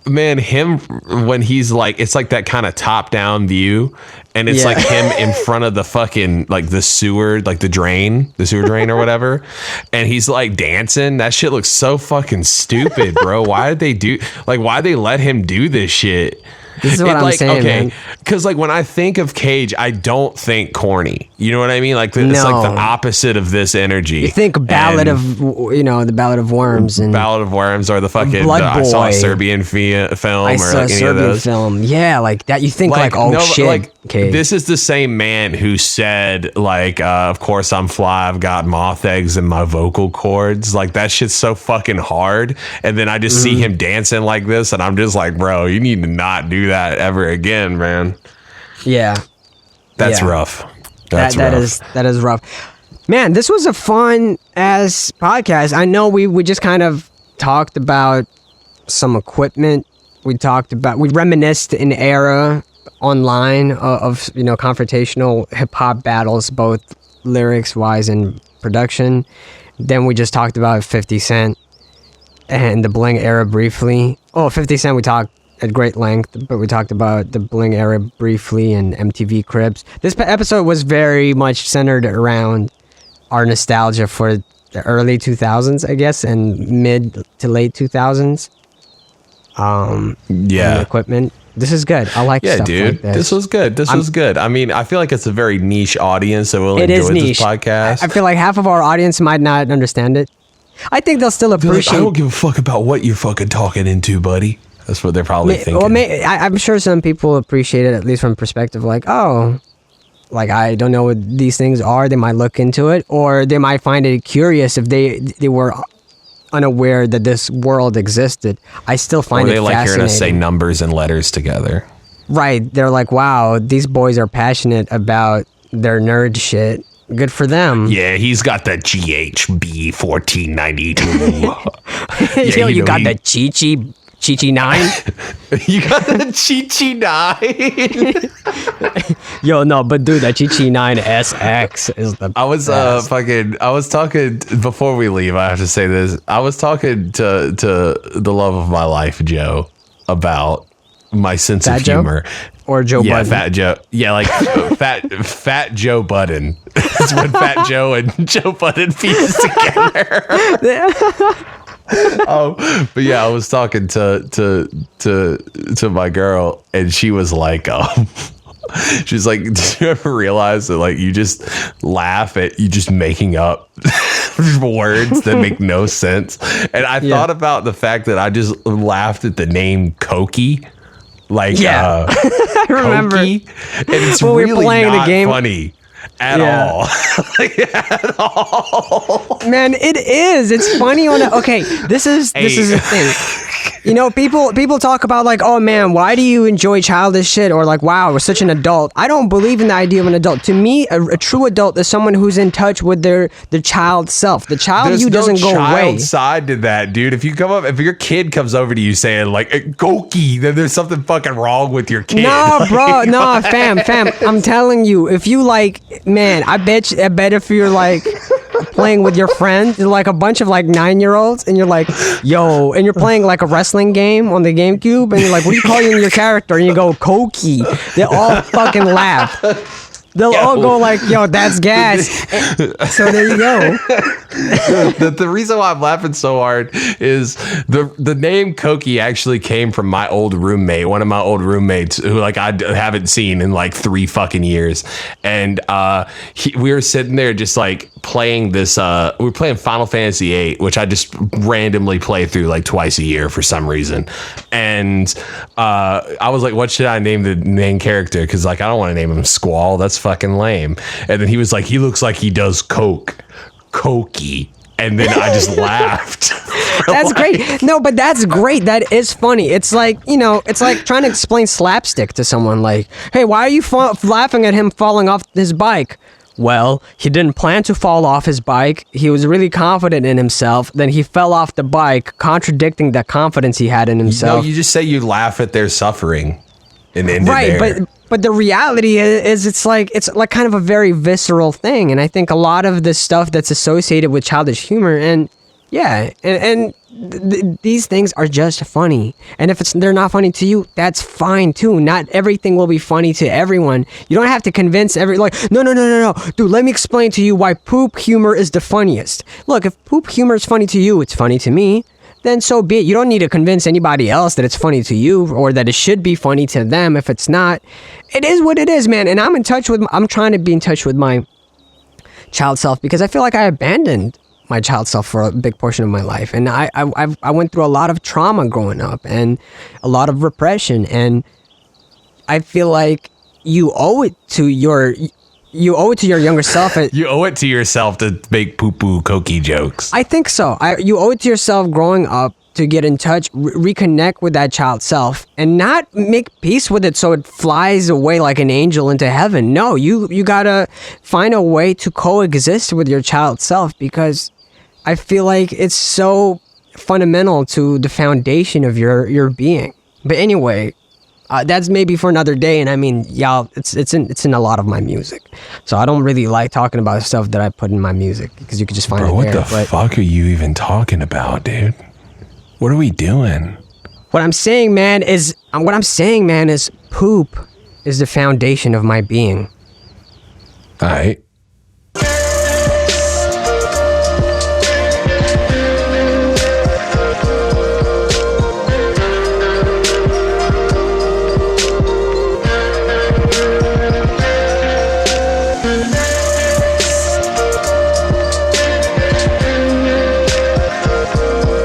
Man, him when he's like, it's like that kind of top down view, and it's like him in front of the fucking like the sewer drain or whatever, and he's like dancing. That shit looks so fucking stupid, bro. Why'd they let him do this shit? This is what I'm saying, man. Because like when I think of Cage, I don't think corny. You know what I mean? Like it's like the opposite of this energy. You think Ballad of Worms and Ballad of Worms or the fucking I saw a Serbian film or like any of those. Film. Yeah, like that. You think like shit. Like Cage. This is the same man who said like, of course I'm fly. I've got moth eggs in my vocal cords. Like that shit's so fucking hard. And then I just see him dancing like this, and I'm just like, bro, you need to not do that ever again, man. Yeah, that's rough. That is rough, man. This was a fun ass podcast. I know we just kind of talked about some equipment. We reminisced an era online of confrontational hip hop battles, both lyrics wise and production. Then we just talked about 50 Cent and the Bling era briefly. 50 Cent we talked at great length, but we talked about the Bling era briefly and MTV Cribs. This episode was very much centered around our nostalgia for the early 2000s, I guess, and mid to late 2000s. Equipment. This is good. I like stuff dude. like this. This was good. This was good. I mean, I feel like it's a very niche audience that will enjoy this podcast. I feel like half of our audience might not understand it. I think they'll still appreciate. I don't give a fuck about what you're fucking talking into, buddy. That's what they're probably thinking. Well, I'm sure some people appreciate it, at least from perspective like, oh, like I don't know what these things are. They might look into it, or they might find it curious if they were unaware that this world existed. I still find it fascinating. Or they like hearing us say numbers and letters together. Right. They're like, wow, these boys are passionate about their nerd shit. Good for them. Yeah, he's got the GHB 1492. Yo, you got the Chi-Chi 9? You got the Chi-Chi 9? Yo, no, but dude, that Chi-Chi 9 SX is the I was talking before we leave, I have to say this. I was talking to the love of my life, Joe, about my sense of humor. Or Joe Budden. Fat Joe. Yeah, like fat Joe Budden. It's when Fat Joe and Joe Budden fuse together. But yeah, I was talking to my girl, and she was like, she's like, did you ever realize that like you just laugh at you just making up words that make no sense? And I thought about the fact that I just laughed at the name Cokie. Like, I remember. And it's really we were playing not the game. funny. At all. Like, at all. Man, it is. It's funny on a, okay, this is the thing. You know, people talk about like, oh man, why do you enjoy childish shit? Or like, wow, we're such an adult. I don't believe in the idea of an adult. To me, a true adult is someone who's in touch with their child self. The child There's you doesn't no go away. child side to that, dude. If your kid comes over to you saying like "Goki," then there's something fucking wrong with your kid. Nah, bro, nah, fam. I'm telling you, if you like, man, I bet if you're like playing with your friends, like a bunch of like 9-year-olds, and you're like, yo, and you're playing like a wrestling game on the GameCube, and you're like, what do you call your character? And you go, Koki. They all fucking laugh. They'll all go like, yo, that's gas. So there you go. The reason why I'm laughing so hard is the name Koki actually came from my old roommate, one of my old roommates who like I haven't seen in like 3 fucking years. And we were sitting there just like playing this, we were playing Final Fantasy VIII, which I just randomly play through like twice a year for some reason. And I was like, what should I name the main character? Because like, I don't want to name him Squall. That's fucking lame. And then he was like, he looks like he does coke. Koki. And then I just laughed. That's great. No, but that's great. That is funny. It's like, you know, it's like trying to explain slapstick to someone like, hey, why are you laughing at him falling off his bike? Well, he didn't plan to fall off his bike. He was really confident in himself. Then he fell off the bike, contradicting the confidence he had in himself. No, you just say you laugh at their suffering. And end right, it there. But the reality is it's like kind of a very visceral thing, and I think a lot of the stuff that's associated with childish humor and yeah, and these things are just funny. And if they're not funny to you, that's fine too. Not everything will be funny to everyone. You don't have to convince no, dude, let me explain to you why poop humor is the funniest. Look, if poop humor is funny to you, it's funny to me. Then so be it. You don't need to convince anybody else that it's funny to you or that it should be funny to them if it's not. It is what it is, man. And I'm trying to be in touch with my child self because I feel like I abandoned my child self for a big portion of my life. And I went through a lot of trauma growing up and a lot of repression. And I feel like you owe it to your younger self. You owe it to yourself to make poo-poo Koki jokes. I think so. You owe it to yourself growing up to get in touch, reconnect with that child self, and not make peace with it so it flies away like an angel into heaven. No, you gotta find a way to coexist with your child self because I feel like it's so fundamental to the foundation of your being. But anyway, that's maybe for another day, and I mean, y'all, it's in a lot of my music, so I don't really like talking about stuff that I put in my music because you could just find it there. What the fuck are you even talking about, dude? What are we doing? What I'm saying, man, is poop is the foundation of my being. All right.